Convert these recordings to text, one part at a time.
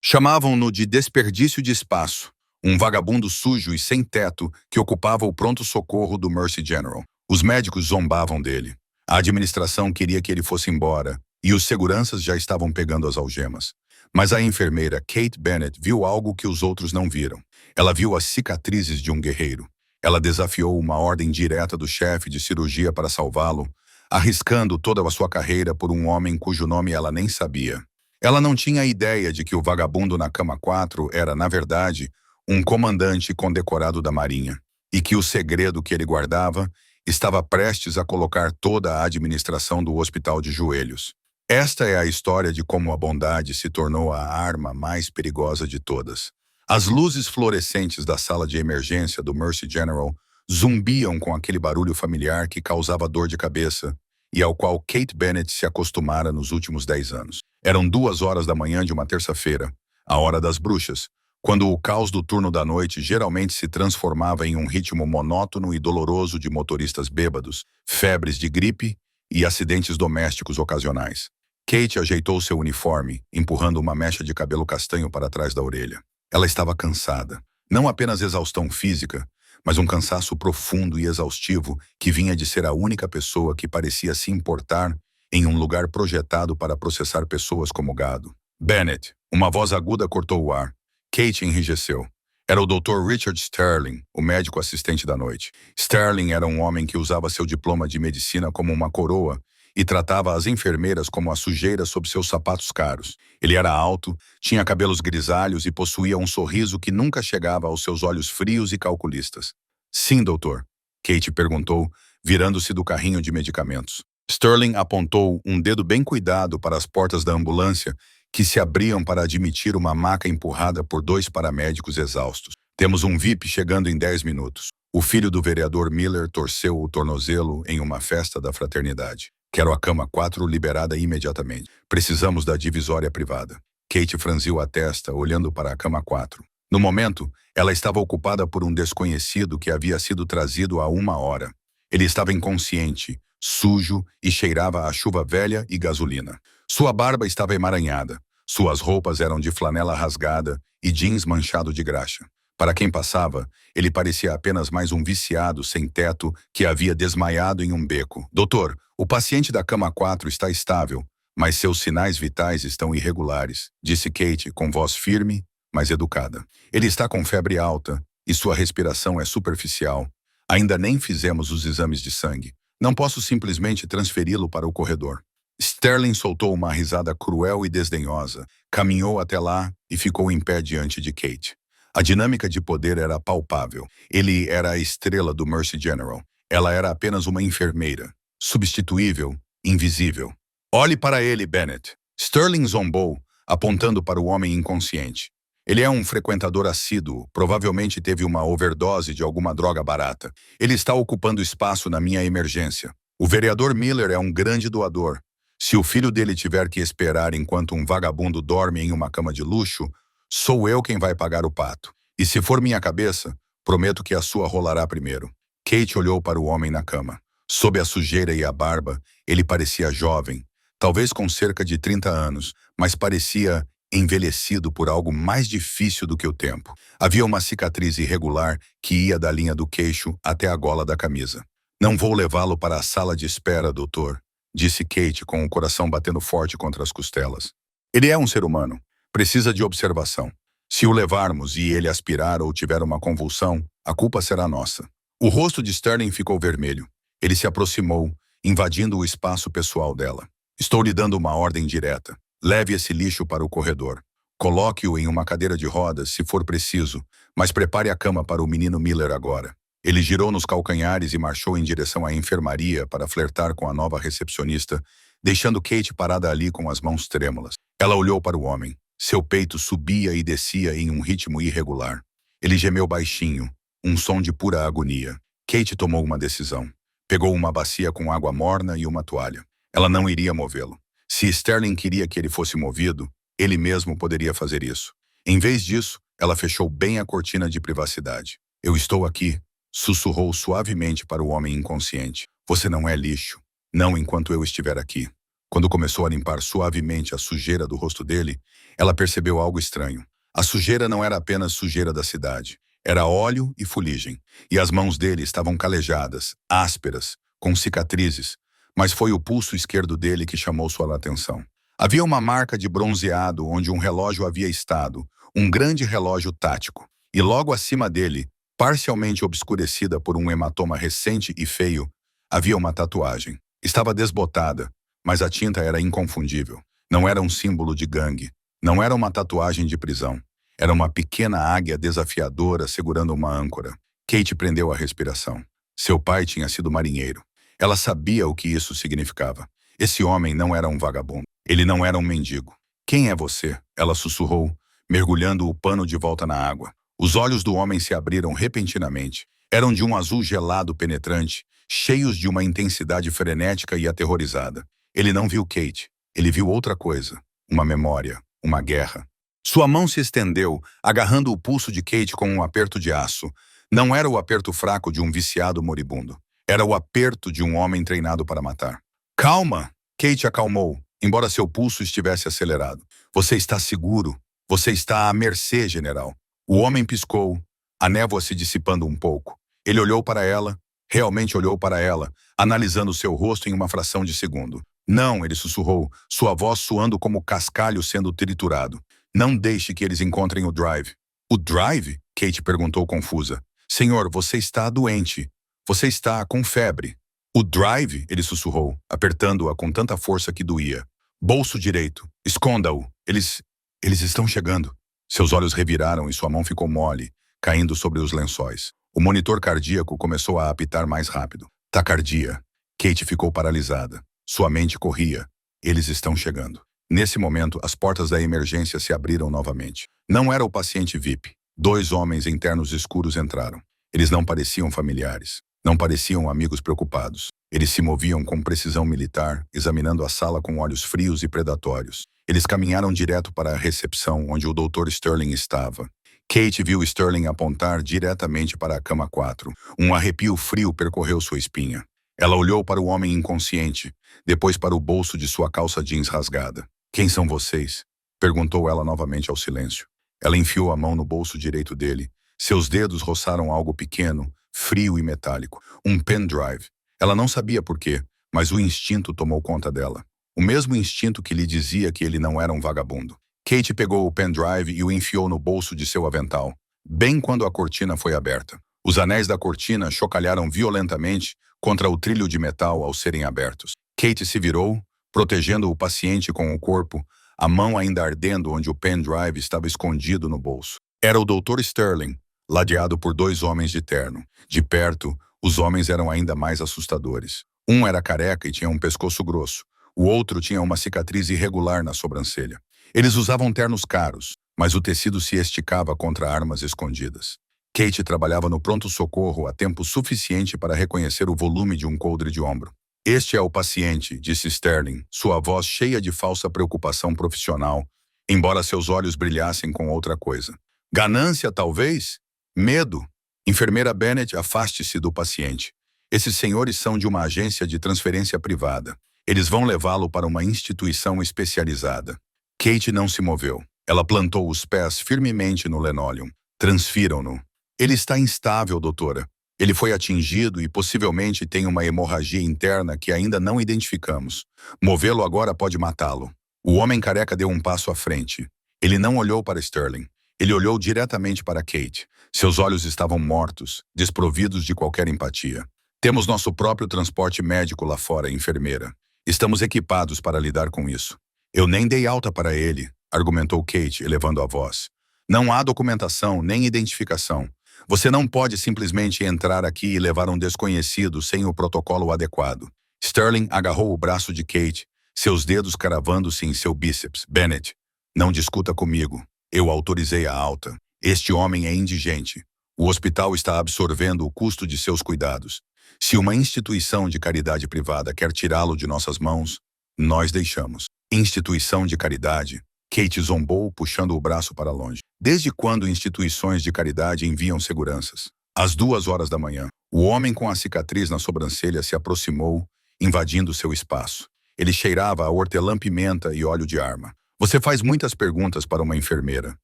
Chamavam-no de desperdício de espaço, um vagabundo sujo e sem teto que ocupava o pronto-socorro do Mercy General. Os médicos zombavam dele. A administração queria que ele fosse embora, e os seguranças já estavam pegando as algemas. Mas a enfermeira Kate Bennett viu algo que os outros não viram. Ela viu as cicatrizes de um guerreiro. Ela desafiou uma ordem direta do chefe de cirurgia para salvá-lo, arriscando toda a sua carreira por um homem cujo nome ela nem sabia. Ela não tinha ideia de que o vagabundo na cama 4 era, na verdade, um comandante condecorado da Marinha, e que o segredo que ele guardava estava prestes a colocar toda a administração do hospital de joelhos. Esta é a história de como a bondade se tornou a arma mais perigosa de todas. As luzes fluorescentes da sala de emergência do Mercy General zumbiam com aquele barulho familiar que causava dor de cabeça e ao qual Kate Bennett se acostumara nos últimos 10 anos. Eram 2 horas da manhã de uma terça-feira, a hora das bruxas, quando o caos do turno da noite geralmente se transformava em um ritmo monótono e doloroso de motoristas bêbados, febres de gripe e acidentes domésticos ocasionais. Kate ajeitou seu uniforme, empurrando uma mecha de cabelo castanho para trás da orelha. Ela estava cansada. Não apenas exaustão física, mas um cansaço profundo e exaustivo que vinha de ser a única pessoa que parecia se importar em um lugar projetado para processar pessoas como gado. Bennett, uma voz aguda cortou o ar. Kate enrijeceu. Era o Dr. Richard Sterling, o médico assistente da noite. Sterling era um homem que usava seu diploma de medicina como uma coroa e tratava as enfermeiras como a sujeira sob seus sapatos caros. Ele era alto, tinha cabelos grisalhos e possuía um sorriso que nunca chegava aos seus olhos frios e calculistas. Sim, doutor, Kate perguntou, virando-se do carrinho de medicamentos. Sterling apontou um dedo bem cuidado para as portas da ambulância que se abriam para admitir uma maca empurrada por 2 paramédicos exaustos. Temos um VIP chegando em 10 minutos. O filho do vereador Miller torceu o tornozelo em uma festa da fraternidade. Quero a cama 4 liberada imediatamente. Precisamos da divisória privada. Kate franziu a testa, olhando para a cama 4. No momento, ela estava ocupada por um desconhecido que havia sido trazido há 1 hora. Ele estava inconsciente, sujo e cheirava a chuva velha e gasolina. Sua barba estava emaranhada. Suas roupas eram de flanela rasgada e jeans manchado de graxa. Para quem passava, ele parecia apenas mais um viciado sem teto que havia desmaiado em um beco. Doutor, o paciente da cama 4 está estável, mas seus sinais vitais estão irregulares, disse Kate com voz firme, mas educada. Ele está com febre alta e sua respiração é superficial. Ainda nem fizemos os exames de sangue. Não posso simplesmente transferi-lo para o corredor. Sterling soltou uma risada cruel e desdenhosa, caminhou até lá e ficou em pé diante de Kate. A dinâmica de poder era palpável. Ele era a estrela do Mercy General. Ela era apenas uma enfermeira. Substituível, invisível. Olhe para ele, Bennett. Sterling zombou, apontando para o homem inconsciente. Ele é um frequentador assíduo, provavelmente teve uma overdose de alguma droga barata. Ele está ocupando espaço na minha emergência. O vereador Miller é um grande doador. Se o filho dele tiver que esperar enquanto um vagabundo dorme em uma cama de luxo, sou eu quem vai pagar o pato. E se for minha cabeça, prometo que a sua rolará primeiro. Kate olhou para o homem na cama. Sob a sujeira e a barba, ele parecia jovem, talvez com cerca de 30 anos, mas parecia envelhecido por algo mais difícil do que o tempo. Havia uma cicatriz irregular que ia da linha do queixo até a gola da camisa. Não vou levá-lo para a sala de espera, doutor, disse Kate com o coração batendo forte contra as costelas. Ele é um ser humano. Precisa de observação. Se o levarmos e ele aspirar ou tiver uma convulsão, a culpa será nossa. O rosto de Sterling ficou vermelho. Ele se aproximou, invadindo o espaço pessoal dela. Estou lhe dando uma ordem direta. Leve esse lixo para o corredor. Coloque-o em uma cadeira de rodas, se for preciso, mas prepare a cama para o menino Miller agora. Ele girou nos calcanhares e marchou em direção à enfermaria para flertar com a nova recepcionista, deixando Kate parada ali com as mãos trêmulas. Ela olhou para o homem. Seu peito subia e descia em um ritmo irregular. Ele gemeu baixinho, um som de pura agonia. Kate tomou uma decisão. Pegou uma bacia com água morna e uma toalha. Ela não iria movê-lo. Se Sterling queria que ele fosse movido, ele mesmo poderia fazer isso. Em vez disso, ela fechou bem a cortina de privacidade. Eu estou aqui, sussurrou suavemente para o homem inconsciente. Você não é lixo. Não enquanto eu estiver aqui. Quando começou a limpar suavemente a sujeira do rosto dele, ela percebeu algo estranho. A sujeira não era apenas sujeira da cidade. Era óleo e fuligem. E as mãos dele estavam calejadas, ásperas, com cicatrizes. Mas foi o pulso esquerdo dele que chamou sua atenção. Havia uma marca de bronzeado onde um relógio havia estado, um grande relógio tático. E logo acima dele, parcialmente obscurecida por um hematoma recente e feio, havia uma tatuagem. Estava desbotada, mas a tinta era inconfundível. Não era um símbolo de gangue. Não era uma tatuagem de prisão. Era uma pequena águia desafiadora segurando uma âncora. Kate prendeu a respiração. Seu pai tinha sido marinheiro. Ela sabia o que isso significava. Esse homem não era um vagabundo. Ele não era um mendigo. Quem é você? Ela sussurrou, mergulhando o pano de volta na água. Os olhos do homem se abriram repentinamente. Eram de um azul gelado penetrante, cheios de uma intensidade frenética e aterrorizada. Ele não viu Kate. Ele viu outra coisa. Uma memória. Uma guerra. Sua mão se estendeu, agarrando o pulso de Kate com um aperto de aço. Não era o aperto fraco de um viciado moribundo. Era o aperto de um homem treinado para matar. Calma! Kate acalmou, embora seu pulso estivesse acelerado. Você está seguro. Você está à mercê, general. O homem piscou, a névoa se dissipando um pouco. Ele olhou para ela, realmente olhou para ela, analisando seu rosto em uma fração de segundo. Não, ele sussurrou, sua voz soando como cascalho sendo triturado. Não deixe que eles encontrem o Drive. O Drive? Kate perguntou confusa. Senhor, você está doente. Você está com febre. O Drive? Ele sussurrou, apertando-a com tanta força que doía. Bolso direito. Esconda-o. Eles estão chegando. Seus olhos reviraram e sua mão ficou mole, caindo sobre os lençóis. O monitor cardíaco começou a apitar mais rápido. Taquicardia. Kate ficou paralisada. Sua mente corria. Eles estão chegando. Nesse momento, as portas da emergência se abriram novamente. Não era o paciente VIP. 2 homens em ternos escuros entraram. Eles não pareciam familiares. Não pareciam amigos preocupados. Eles se moviam com precisão militar, examinando a sala com olhos frios e predatórios. Eles caminharam direto para a recepção, onde o Dr. Sterling estava. Kate viu Sterling apontar diretamente para a cama 4. Um arrepio frio percorreu sua espinha. Ela olhou para o homem inconsciente, depois para o bolso de sua calça jeans rasgada. Quem são vocês? Perguntou ela novamente ao silêncio. Ela enfiou a mão no bolso direito dele. Seus dedos roçaram algo pequeno, frio e metálico. Um pendrive. Ela não sabia por quê, mas o instinto tomou conta dela. O mesmo instinto que lhe dizia que ele não era um vagabundo. Kate pegou o pendrive e o enfiou no bolso de seu avental, bem quando a cortina foi aberta. Os anéis da cortina chocalharam violentamente contra o trilho de metal ao serem abertos. Kate se virou, protegendo o paciente com o corpo, a mão ainda ardendo onde o pendrive estava escondido no bolso. Era o Dr. Sterling, ladeado por 2 homens de terno. De perto, os homens eram ainda mais assustadores. Um era careca e tinha um pescoço grosso. O outro tinha uma cicatriz irregular na sobrancelha. Eles usavam ternos caros, mas o tecido se esticava contra armas escondidas. Kate trabalhava no pronto-socorro há tempo suficiente para reconhecer o volume de um coldre de ombro. Este é o paciente, disse Sterling, sua voz cheia de falsa preocupação profissional, embora seus olhos brilhassem com outra coisa. Ganância, talvez? Medo? Enfermeira Bennett, afaste-se do paciente. Esses senhores são de uma agência de transferência privada. Eles vão levá-lo para uma instituição especializada. Kate não se moveu. Ela plantou os pés firmemente no linóleo. Transfiram-no. Ele está instável, doutora. Ele foi atingido e possivelmente tem uma hemorragia interna que ainda não identificamos. Movê-lo agora pode matá-lo. O homem careca deu um passo à frente. Ele não olhou para Sterling. Ele olhou diretamente para Kate. Seus olhos estavam mortos, desprovidos de qualquer empatia. Temos nosso próprio transporte médico lá fora, enfermeira. Estamos equipados para lidar com isso. Eu nem dei alta para ele, argumentou Kate, elevando a voz. Não há documentação nem identificação. Você não pode simplesmente entrar aqui e levar um desconhecido sem o protocolo adequado. Sterling agarrou o braço de Kate, seus dedos cravando-se em seu bíceps. Bennett, não discuta comigo. Eu autorizei a alta. Este homem é indigente. O hospital está absorvendo o custo de seus cuidados. Se uma instituição de caridade privada quer tirá-lo de nossas mãos, nós deixamos. Instituição de caridade? Kate zombou, puxando o braço para longe. Desde quando instituições de caridade enviam seguranças? Às 2 horas da manhã, o homem com a cicatriz na sobrancelha se aproximou, invadindo seu espaço. Ele cheirava a hortelã-pimenta e óleo de arma. Você faz muitas perguntas para uma enfermeira.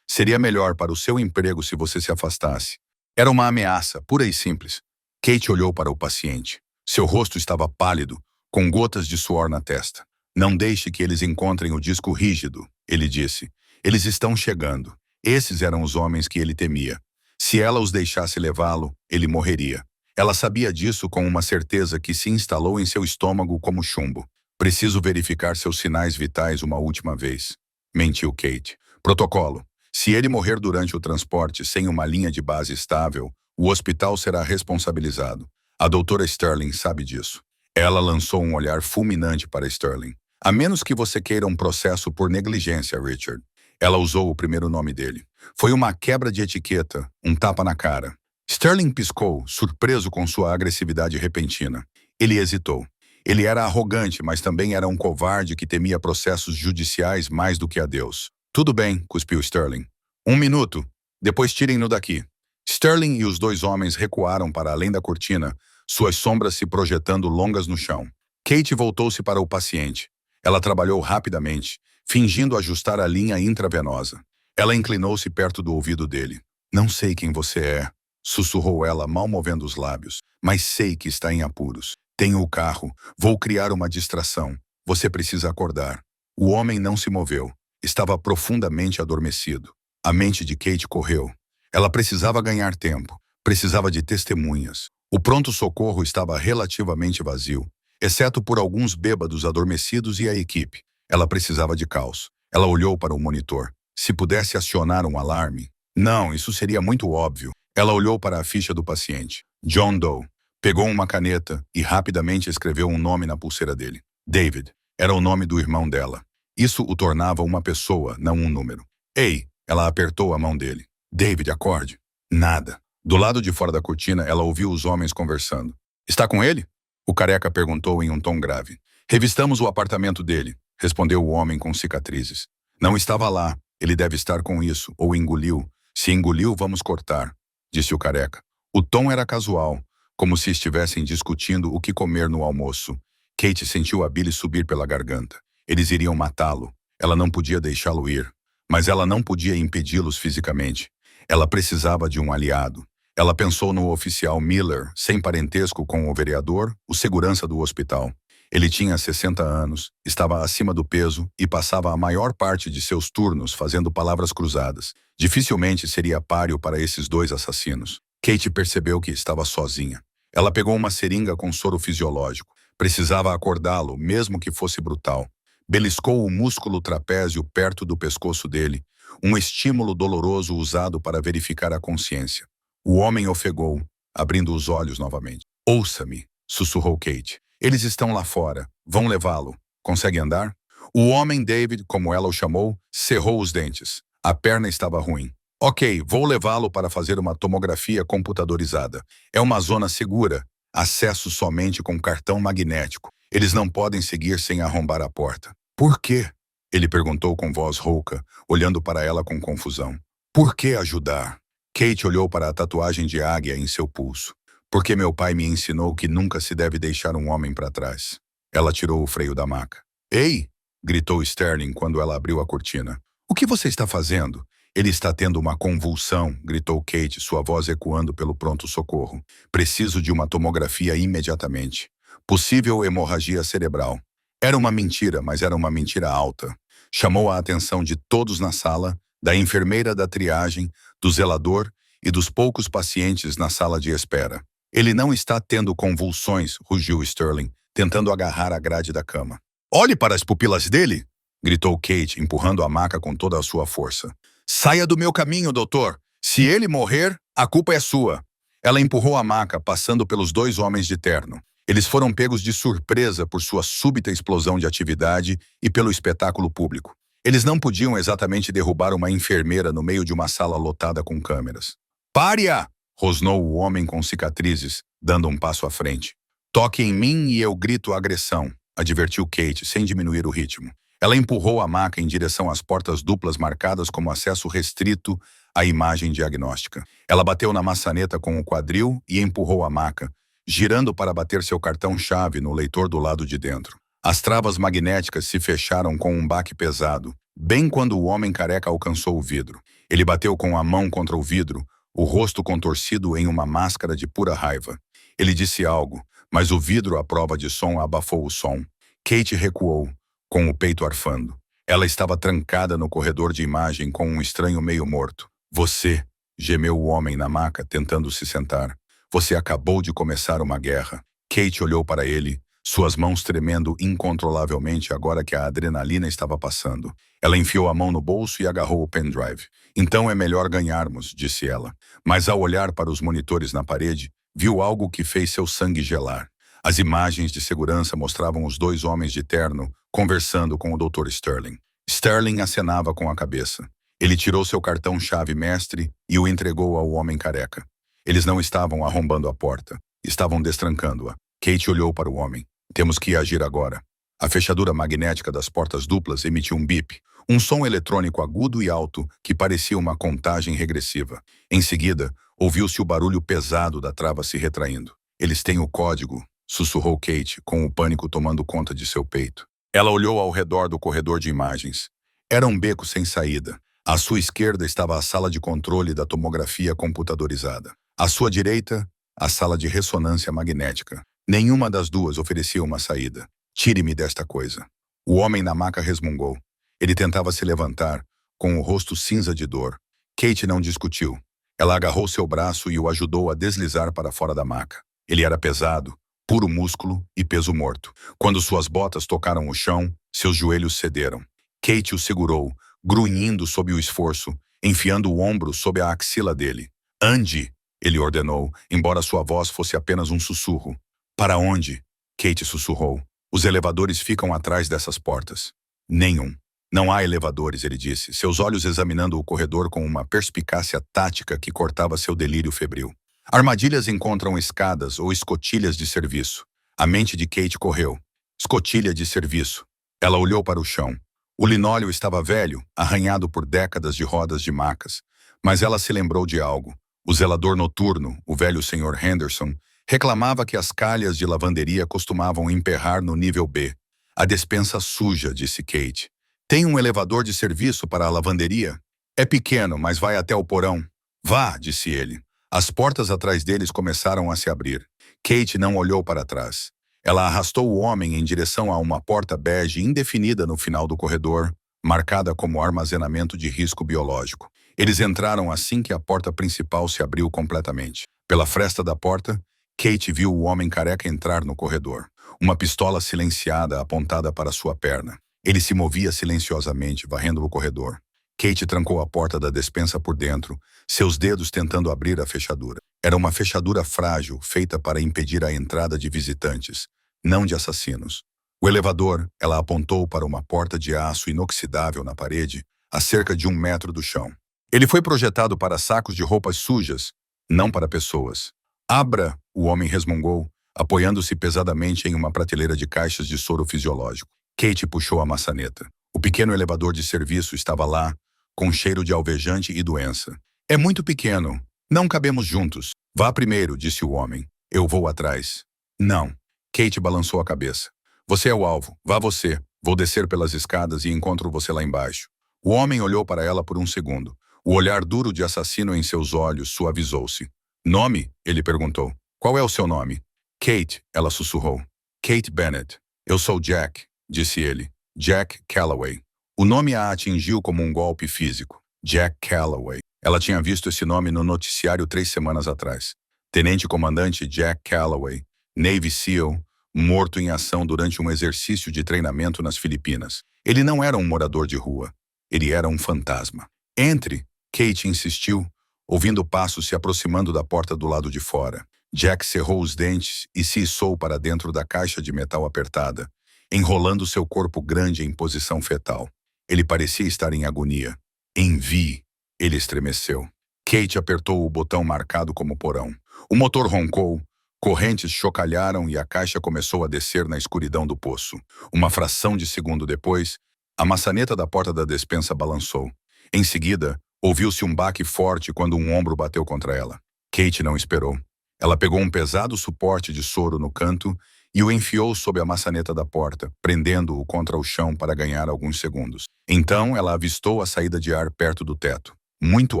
Seria melhor para o seu emprego se você se afastasse. Era uma ameaça, pura e simples. Kate olhou para o paciente. Seu rosto estava pálido, com gotas de suor na testa. Não deixe que eles encontrem o disco rígido, ele disse. Eles estão chegando. Esses eram os homens que ele temia. Se ela os deixasse levá-lo, ele morreria. Ela sabia disso com uma certeza que se instalou em seu estômago como chumbo. Preciso verificar seus sinais vitais uma última vez. Mentiu Kate. Protocolo. Se ele morrer durante o transporte sem uma linha de base estável, o hospital será responsabilizado. A doutora Sterling sabe disso. Ela lançou um olhar fulminante para Sterling. A menos que você queira um processo por negligência, Richard. Ela usou o primeiro nome dele. Foi uma quebra de etiqueta, um tapa na cara. Sterling piscou, surpreso com sua agressividade repentina. Ele hesitou. Ele era arrogante, mas também era um covarde que temia processos judiciais mais do que a Deus. Tudo bem, cuspiu Sterling. 1 minuto. Depois tirem-no daqui. Sterling e os 2 homens recuaram para além da cortina, suas sombras se projetando longas no chão. Kate voltou-se para o paciente. Ela trabalhou rapidamente, fingindo ajustar a linha intravenosa. Ela inclinou-se perto do ouvido dele. Não sei quem você é, sussurrou ela, mal movendo os lábios, mas sei que está em apuros. Tenho o carro. Vou criar uma distração. Você precisa acordar. O homem não se moveu. Estava profundamente adormecido. A mente de Kate correu. Ela precisava ganhar tempo. Precisava de testemunhas. O pronto-socorro estava relativamente vazio, exceto por alguns bêbados adormecidos e a equipe. Ela precisava de caos. Ela olhou para o monitor. Se pudesse acionar um alarme. Não, isso seria muito óbvio. Ela olhou para a ficha do paciente. John Doe. Pegou uma caneta e rapidamente escreveu um nome na pulseira dele. David. Era o nome do irmão dela. Isso o tornava uma pessoa, não um número. Ei! Ela apertou a mão dele. David, acorde. Nada. Do lado de fora da cortina, ela ouviu os homens conversando. Está com ele? O careca perguntou em um tom grave. Revistamos o apartamento dele, respondeu o homem com cicatrizes. Não estava lá. Ele deve estar com isso, ou engoliu. Se engoliu, vamos cortar, disse o careca. O tom era casual, como se estivessem discutindo o que comer no almoço. Kate sentiu a bile subir pela garganta. Eles iriam matá-lo. Ela não podia deixá-lo ir. Mas ela não podia impedi-los fisicamente. Ela precisava de um aliado. Ela pensou no oficial Miller, sem parentesco com o vereador, o segurança do hospital. Ele tinha 60 anos, estava acima do peso e passava a maior parte de seus turnos fazendo palavras cruzadas. Dificilmente seria páreo para esses 2 assassinos. Kate percebeu que estava sozinha. Ela pegou uma seringa com soro fisiológico. Precisava acordá-lo, mesmo que fosse brutal. Beliscou o músculo trapézio perto do pescoço dele, um estímulo doloroso usado para verificar a consciência. O homem ofegou, abrindo os olhos novamente. Ouça-me, sussurrou Kate. Eles estão lá fora. Vão levá-lo. Consegue andar? O homem David, como ela o chamou, cerrou os dentes. A perna estava ruim. Ok, vou levá-lo para fazer uma tomografia computadorizada. É uma zona segura. Acesso somente com cartão magnético. Eles não podem seguir sem arrombar a porta. Por quê? Ele perguntou com voz rouca, olhando para ela com confusão. Por que ajudar? Kate olhou para a tatuagem de águia em seu pulso. Porque meu pai me ensinou que nunca se deve deixar um homem para trás. Ela tirou o freio da maca. Ei! Gritou Sterling quando ela abriu a cortina. O que você está fazendo? Ele está tendo uma convulsão, gritou Kate, sua voz ecoando pelo pronto-socorro. Preciso de uma tomografia imediatamente. Possível hemorragia cerebral. Era uma mentira, mas era uma mentira alta. Chamou a atenção de todos na sala, da enfermeira da triagem, do zelador e dos poucos pacientes na sala de espera. Ele não está tendo convulsões, rugiu Sterling, tentando agarrar a grade da cama. Olhe para as pupilas dele! Gritou Kate, empurrando a maca com toda a sua força. Saia do meu caminho, doutor! Se ele morrer, a culpa é sua! Ela empurrou a maca, passando pelos 2 homens de terno. Eles foram pegos de surpresa por sua súbita explosão de atividade e pelo espetáculo público. Eles não podiam exatamente derrubar uma enfermeira no meio de uma sala lotada com câmeras. Pare-a! Rosnou o homem com cicatrizes, dando um passo à frente. Toque em mim e eu grito agressão, advertiu Kate, sem diminuir o ritmo. Ela empurrou a maca em direção às portas duplas marcadas como acesso restrito à imagem diagnóstica. Ela bateu na maçaneta com o quadril e empurrou a maca, girando para bater seu cartão-chave no leitor do lado de dentro. As travas magnéticas se fecharam com um baque pesado, bem quando o homem careca alcançou o vidro. Ele bateu com a mão contra o vidro, o rosto contorcido em uma máscara de pura raiva. Ele disse algo, mas o vidro à prova de som abafou o som. Kate recuou, com o peito arfando. Ela estava trancada no corredor de imagem com um estranho meio morto. Você, gemeu o homem na maca, tentando se sentar. Você acabou de começar uma guerra. Kate olhou para ele, suas mãos tremendo incontrolavelmente agora que a adrenalina estava passando. Ela enfiou a mão no bolso e agarrou o pendrive. Então é melhor ganharmos, disse ela. Mas ao olhar para os monitores na parede, viu algo que fez seu sangue gelar. As imagens de segurança mostravam os dois homens de terno conversando com o Dr. Sterling. Sterling acenava com a cabeça. Ele tirou seu cartão-chave mestre e o entregou ao homem careca. Eles não estavam arrombando a porta, estavam destrancando-a. Kate olhou para o homem. Temos que agir agora. A fechadura magnética das portas duplas emitiu um bip, um som eletrônico agudo e alto que parecia uma contagem regressiva. Em seguida, ouviu-se o barulho pesado da trava se retraindo. Eles têm o código, sussurrou Kate, com o pânico tomando conta de seu peito. Ela olhou ao redor do corredor de imagens. Era um beco sem saída. À sua esquerda estava a sala de controle da tomografia computadorizada. À sua direita, a sala de ressonância magnética. Nenhuma das duas oferecia uma saída. Tire-me desta coisa. O homem na maca resmungou. Ele tentava se levantar, com o rosto cinza de dor. Kate não discutiu. Ela agarrou seu braço e o ajudou a deslizar para fora da maca. Ele era pesado, puro músculo e peso morto. Quando suas botas tocaram o chão, seus joelhos cederam. Kate o segurou, grunhindo sob o esforço, enfiando o ombro sob a axila dele. Ande, ele ordenou, embora sua voz fosse apenas um sussurro. Para onde? Kate sussurrou. Os elevadores ficam atrás dessas portas. Nenhum. Não há elevadores, ele disse, seus olhos examinando o corredor com uma perspicácia tática que cortava seu delírio febril. Armadilhas encontram escadas ou escotilhas de serviço. A mente de Kate correu. Escotilha de serviço. Ela olhou para o chão. O linóleo estava velho, arranhado por décadas de rodas de macas. Mas ela se lembrou de algo. O zelador noturno, o velho Sr. Henderson, reclamava que as calhas de lavanderia costumavam emperrar no nível B. A despensa suja, disse Kate. Tem um elevador de serviço para a lavanderia? É pequeno, mas vai até o porão. Vá, disse ele. As portas atrás deles começaram a se abrir. Kate não olhou para trás. Ela arrastou o homem em direção a uma porta bege indefinida no final do corredor, marcada como armazenamento de risco biológico. Eles entraram assim que a porta principal se abriu completamente. Pela fresta da porta, Kate viu o homem careca entrar no corredor. Uma pistola silenciada apontada para sua perna. Ele se movia silenciosamente, varrendo o corredor. Kate trancou a porta da despensa por dentro, seus dedos tentando abrir a fechadura. Era uma fechadura frágil, feita para impedir a entrada de visitantes, não de assassinos. O elevador, ela apontou para uma porta de aço inoxidável na parede, a cerca de 1 metro do chão. Ele foi projetado para sacos de roupas sujas, não para pessoas. Abra, o homem resmungou, apoiando-se pesadamente em uma prateleira de caixas de soro fisiológico. Kate puxou a maçaneta. O pequeno elevador de serviço estava lá, com cheiro de alvejante e doença. É muito pequeno. Não cabemos juntos. Vá primeiro, disse o homem. Eu vou atrás. Não. Kate balançou a cabeça. Você é o alvo. Vá você. Vou descer pelas escadas e encontro você lá embaixo. O homem olhou para ela por um segundo. O olhar duro de assassino em seus olhos suavizou-se. Nome? Ele perguntou. Qual é o seu nome? Kate, ela sussurrou. Kate Bennett. Eu sou Jack, disse ele. Jack Calloway. O nome a atingiu como um golpe físico. Jack Calloway. Ela tinha visto esse nome no noticiário 3 semanas atrás. Tenente-comandante Jack Calloway, Navy SEAL, morto em ação durante um exercício de treinamento nas Filipinas. Ele não era um morador de rua. Ele era um fantasma. Entre, Kate insistiu, ouvindo passos se aproximando da porta do lado de fora. Jack cerrou os dentes e se içou para dentro da caixa de metal apertada, enrolando seu corpo grande em posição fetal. Ele parecia estar em agonia. Envie! Ele estremeceu. Kate apertou o botão marcado como porão. O motor roncou, correntes chocalharam e a caixa começou a descer na escuridão do poço. Uma fração de segundo depois, a maçaneta da porta da despensa balançou. Em seguida, ouviu-se um baque forte quando um ombro bateu contra ela. Kate não esperou. Ela pegou um pesado suporte de soro no canto e o enfiou sob a maçaneta da porta, prendendo-o contra o chão para ganhar alguns segundos. Então ela avistou a saída de ar perto do teto, muito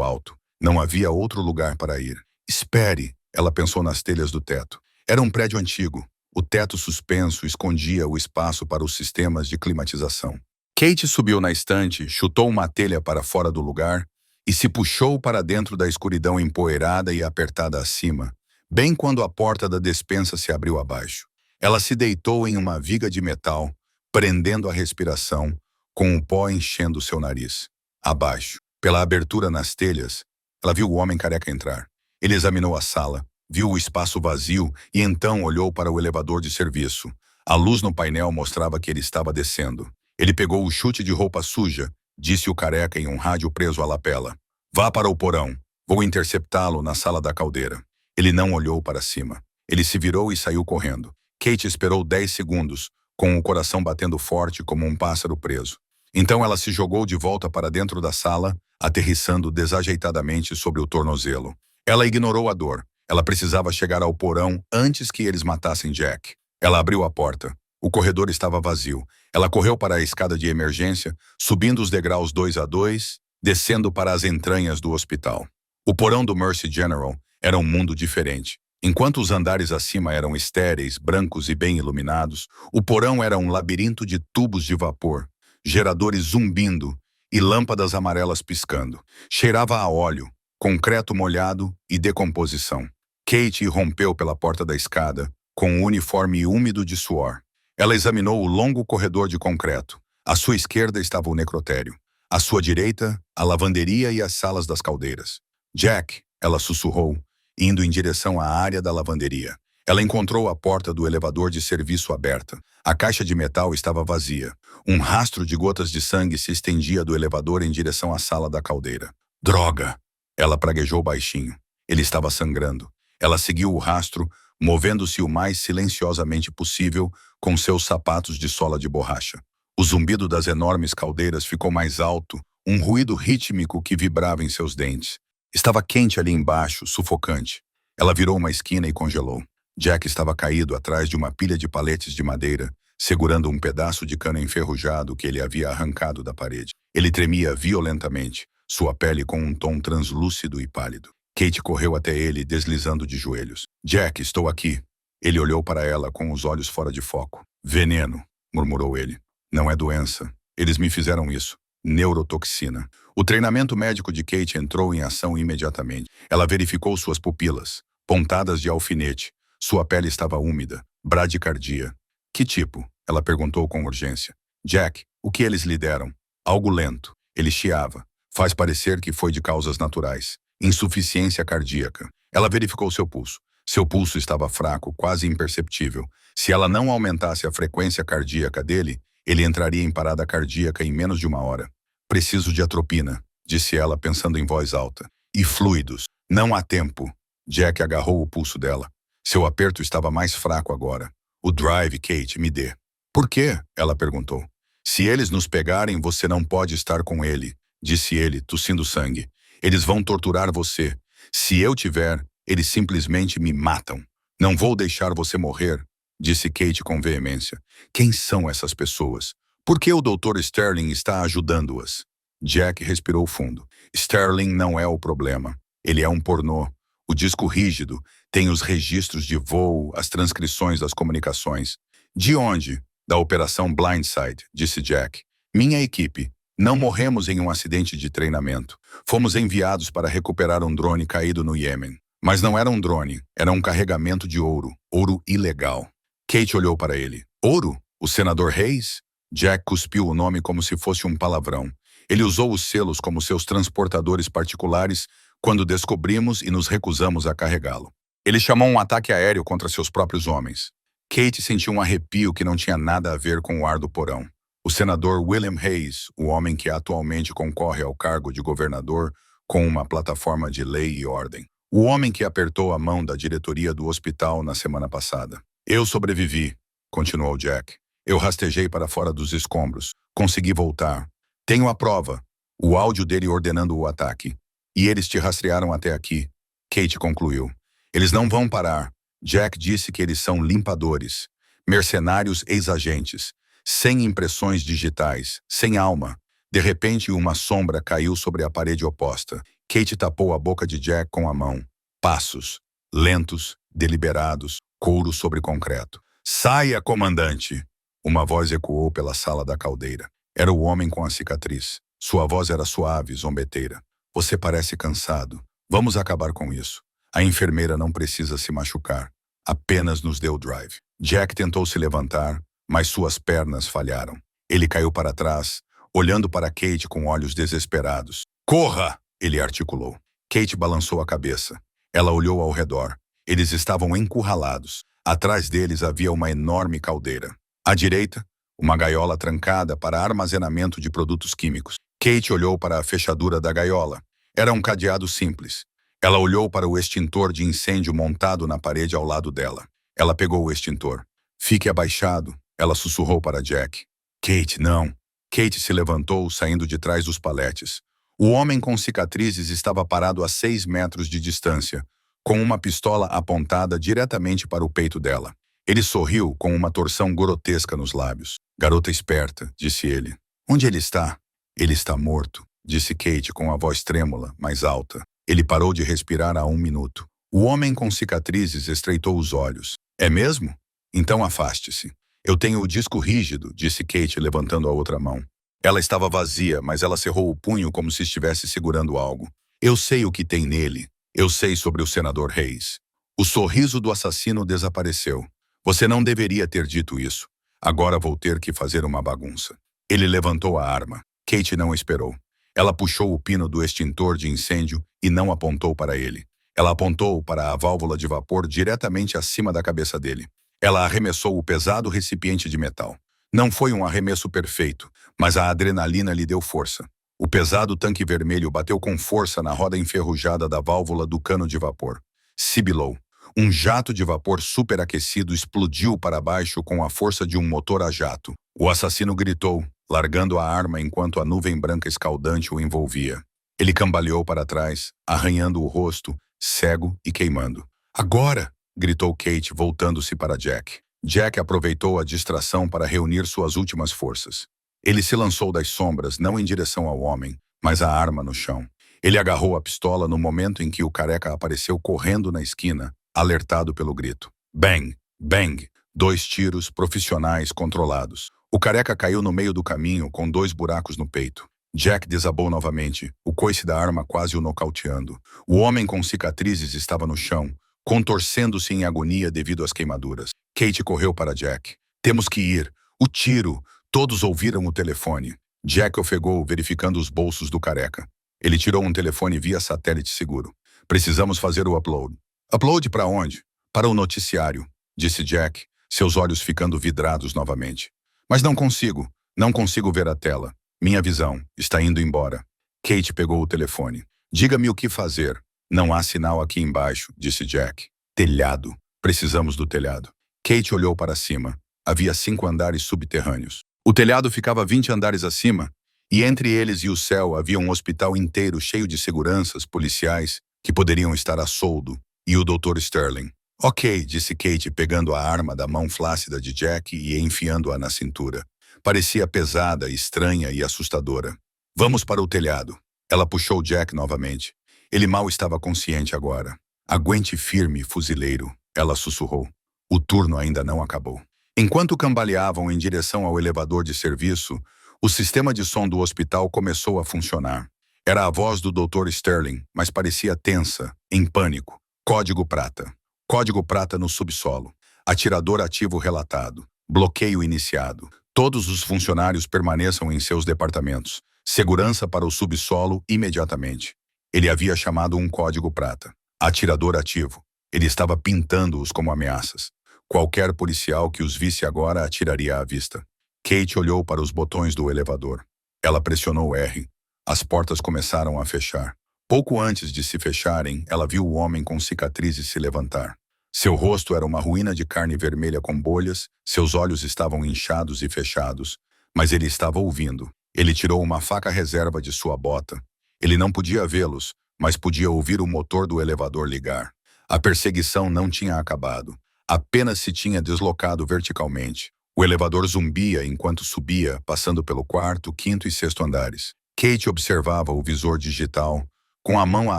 alto. Não havia outro lugar para ir. Espere, ela pensou nas telhas do teto. Era um prédio antigo. O teto suspenso escondia o espaço para os sistemas de climatização. Kate subiu na estante, chutou uma telha para fora do lugar e se puxou para dentro da escuridão empoeirada e apertada acima, bem quando a porta da despensa se abriu abaixo. Ela se deitou em uma viga de metal, prendendo a respiração, com o pó enchendo seu nariz. Abaixo, pela abertura nas telhas, ela viu o homem careca entrar. Ele examinou a sala, viu o espaço vazio e então olhou para o elevador de serviço. A luz no painel mostrava que ele estava descendo. Ele pegou o chute de roupa suja, disse o careca em um rádio preso à lapela. Vá para o porão. Vou interceptá-lo na sala da caldeira. Ele não olhou para cima. Ele se virou e saiu correndo. Kate esperou 10 segundos, com o coração batendo forte como um pássaro preso. Então ela se jogou de volta para dentro da sala, aterrissando desajeitadamente sobre o tornozelo. Ela ignorou a dor. Ela precisava chegar ao porão antes que eles matassem Jack. Ela abriu a porta. O corredor estava vazio. Ela correu para a escada de emergência, subindo os degraus 2 a 2, descendo para as entranhas do hospital. O porão do Mercy General era um mundo diferente. Enquanto os andares acima eram estéreis, brancos e bem iluminados, o porão era um labirinto de tubos de vapor, geradores zumbindo e lâmpadas amarelas piscando. Cheirava a óleo, concreto molhado e decomposição. Kate rompeu pela porta da escada, com o uniforme úmido de suor. Ela examinou o longo corredor de concreto. À sua esquerda estava o necrotério. À sua direita, a lavanderia e as salas das caldeiras. Jack, ela sussurrou, indo em direção à área da lavanderia. Ela encontrou a porta do elevador de serviço aberta. A caixa de metal estava vazia. Um rastro de gotas de sangue se estendia do elevador em direção à sala da caldeira. Droga! Ela praguejou baixinho. Ele estava sangrando. Ela seguiu o rastro, movendo-se o mais silenciosamente possível com seus sapatos de sola de borracha. O zumbido das enormes caldeiras ficou mais alto, um ruído rítmico que vibrava em seus dentes. Estava quente ali embaixo, sufocante. Ela virou uma esquina e congelou. Jack estava caído atrás de uma pilha de paletes de madeira, segurando um pedaço de cano enferrujado que ele havia arrancado da parede. Ele tremia violentamente, sua pele com um tom translúcido e pálido. Kate correu até ele, deslizando de joelhos. Jack, estou aqui. Ele olhou para ela com os olhos fora de foco. Veneno, murmurou ele. Não é doença. Eles me fizeram isso. Neurotoxina. O treinamento médico de Kate entrou em ação imediatamente. Ela verificou suas pupilas, pontadas de alfinete. Sua pele estava úmida, bradicardia. Que tipo? Ela perguntou com urgência. Jack, o que eles lhe deram? Algo lento. Ele chiava. Faz parecer que foi de causas naturais. Insuficiência cardíaca. Ela verificou seu pulso. Seu pulso estava fraco, quase imperceptível. Se ela não aumentasse a frequência cardíaca dele, ele entraria em parada cardíaca em menos de 1 hora. Preciso de atropina, disse ela pensando em voz alta. E fluidos. Não há tempo. Jack agarrou o pulso dela. Seu aperto estava mais fraco agora. O drive, Kate, me dê. Por quê? Ela perguntou. Se eles nos pegarem, você não pode estar com ele, disse ele, tossindo sangue. Eles vão torturar você. Se eu tiver, eles simplesmente me matam. Não vou deixar você morrer, disse Kate com veemência. Quem são essas pessoas? Por que o Dr. Sterling está ajudando-as? Jack respirou fundo. Sterling não é o problema. Ele é um pornô. O disco rígido tem os registros de voo, as transcrições das comunicações. De onde? Da Operação Blindside, disse Jack. Minha equipe. Não morremos em um acidente de treinamento. Fomos enviados para recuperar um drone caído no Iêmen. Mas não era um drone, era um carregamento de ouro. Ouro ilegal. Kate olhou para ele. Ouro? O senador Hayes? Jack cuspiu o nome como se fosse um palavrão. Ele usou os selos como seus transportadores particulares quando descobrimos e nos recusamos a carregá-lo. Ele chamou um ataque aéreo contra seus próprios homens. Kate sentiu um arrepio que não tinha nada a ver com o ar do porão. O senador William Hayes, o homem que atualmente concorre ao cargo de governador com uma plataforma de lei e ordem. O homem que apertou a mão da diretoria do hospital na semana passada. Eu sobrevivi, continuou Jack. Eu rastejei para fora dos escombros. Consegui voltar. Tenho a prova. O áudio dele ordenando o ataque. E eles te rastrearam até aqui. Kate concluiu. Eles não vão parar. Jack disse que eles são limpadores. Mercenários ex-agentes, sem impressões digitais, sem alma. De repente, uma sombra caiu sobre a parede oposta. Kate tapou a boca de Jack com a mão. Passos, lentos, deliberados, couro sobre concreto. "Saia, comandante!" Uma voz ecoou pela sala da caldeira. Era o homem com a cicatriz. Sua voz era suave, zombeteira. "Você parece cansado. Vamos acabar com isso. A enfermeira não precisa se machucar. Apenas nos dê o drive." Jack tentou se levantar, mas suas pernas falharam. Ele caiu para trás, olhando para Kate com olhos desesperados. "Corra!" ele articulou. Kate balançou a cabeça. Ela olhou ao redor. Eles estavam encurralados. Atrás deles havia uma enorme caldeira. À direita, uma gaiola trancada para armazenamento de produtos químicos. Kate olhou para a fechadura da gaiola. Era um cadeado simples. Ela olhou para o extintor de incêndio montado na parede ao lado dela. Ela pegou o extintor. "Fique abaixado", ela sussurrou para Jack. "Kate, não." Kate se levantou, saindo de trás dos paletes. O homem com cicatrizes estava parado a 6 metros de distância, com uma pistola apontada diretamente para o peito dela. Ele sorriu com uma torção grotesca nos lábios. "Garota esperta", disse ele. "Onde ele está?" "Ele está morto", disse Kate com a voz trêmula, mais alta. Ele parou de respirar há 1 minuto. O homem com cicatrizes estreitou os olhos. "É mesmo? Então afaste-se." "Eu tenho o disco rígido", disse Kate, levantando a outra mão. Ela estava vazia, mas ela cerrou o punho como se estivesse segurando algo. "Eu sei o que tem nele. Eu sei sobre o senador Hayes." O sorriso do assassino desapareceu. "Você não deveria ter dito isso. Agora vou ter que fazer uma bagunça." Ele levantou a arma. Kate não esperou. Ela puxou o pino do extintor de incêndio e não apontou para ele. Ela apontou para a válvula de vapor diretamente acima da cabeça dele. Ela arremessou o pesado recipiente de metal. Não foi um arremesso perfeito, mas a adrenalina lhe deu força. O pesado tanque vermelho bateu com força na roda enferrujada da válvula do cano de vapor. Sibilou. Um jato de vapor superaquecido explodiu para baixo com a força de um motor a jato. O assassino gritou, largando a arma enquanto a nuvem branca escaldante o envolvia. Ele cambaleou para trás, arranhando o rosto, cego e queimando. "Agora!" gritou Kate, voltando-se para Jack. Jack aproveitou a distração para reunir suas últimas forças. Ele se lançou das sombras, não em direção ao homem, mas à arma no chão. Ele agarrou a pistola no momento em que o careca apareceu correndo na esquina, alertado pelo grito. Bang! Bang! 2 tiros profissionais controlados. O careca caiu no meio do caminho com 2 buracos no peito. Jack desabou novamente, o coice da arma quase o nocauteando. O homem com cicatrizes estava no chão, contorcendo-se em agonia devido às queimaduras. Kate correu para Jack. "Temos que ir. O tiro!" Todos ouviram o telefone. Jack ofegou, verificando os bolsos do careca. Ele tirou um telefone via satélite seguro. "Precisamos fazer o upload." "Upload para onde?" "Para o noticiário", disse Jack, seus olhos ficando vidrados novamente. "Mas não consigo. Não consigo ver a tela. Minha visão está indo embora." Kate pegou o telefone. "Diga-me o que fazer." "Não há sinal aqui embaixo", disse Jack. "Telhado. Precisamos do telhado." Kate olhou para cima. Havia 5 andares subterrâneos. O telhado ficava 20 andares acima, e entre eles e o céu havia um hospital inteiro cheio de seguranças, policiais, que poderiam estar a soldo, e o Dr. Sterling. "Ok", disse Kate, pegando a arma da mão flácida de Jack e enfiando-a na cintura. Parecia pesada, estranha e assustadora. "Vamos para o telhado." Ela puxou Jack novamente. Ele mal estava consciente agora. "Aguente firme, fuzileiro", ela sussurrou. O turno ainda não acabou. Enquanto cambaleavam em direção ao elevador de serviço, o sistema de som do hospital começou a funcionar. Era a voz do Dr. Sterling, mas parecia tensa, em pânico. Código prata. Código prata no subsolo. Atirador ativo relatado. Bloqueio iniciado. Todos os funcionários permaneçam em seus departamentos. Segurança para o subsolo imediatamente. Ele havia chamado um código prata. Atirador ativo. Ele estava pintando-os como ameaças. Qualquer policial que os visse agora atiraria à vista. Kate olhou para os botões do elevador. Ela pressionou R. As portas começaram a fechar. Pouco antes de se fecharem, ela viu o homem com cicatrizes se levantar. Seu rosto era uma ruína de carne vermelha com bolhas, seus olhos estavam inchados e fechados, mas ele estava ouvindo. Ele tirou uma faca reserva de sua bota. Ele não podia vê-los, mas podia ouvir o motor do elevador ligar. A perseguição não tinha acabado. Apenas se tinha deslocado verticalmente. O elevador zumbia enquanto subia, passando pelo quarto, quinto e sexto andares. Kate observava o visor digital, com a mão a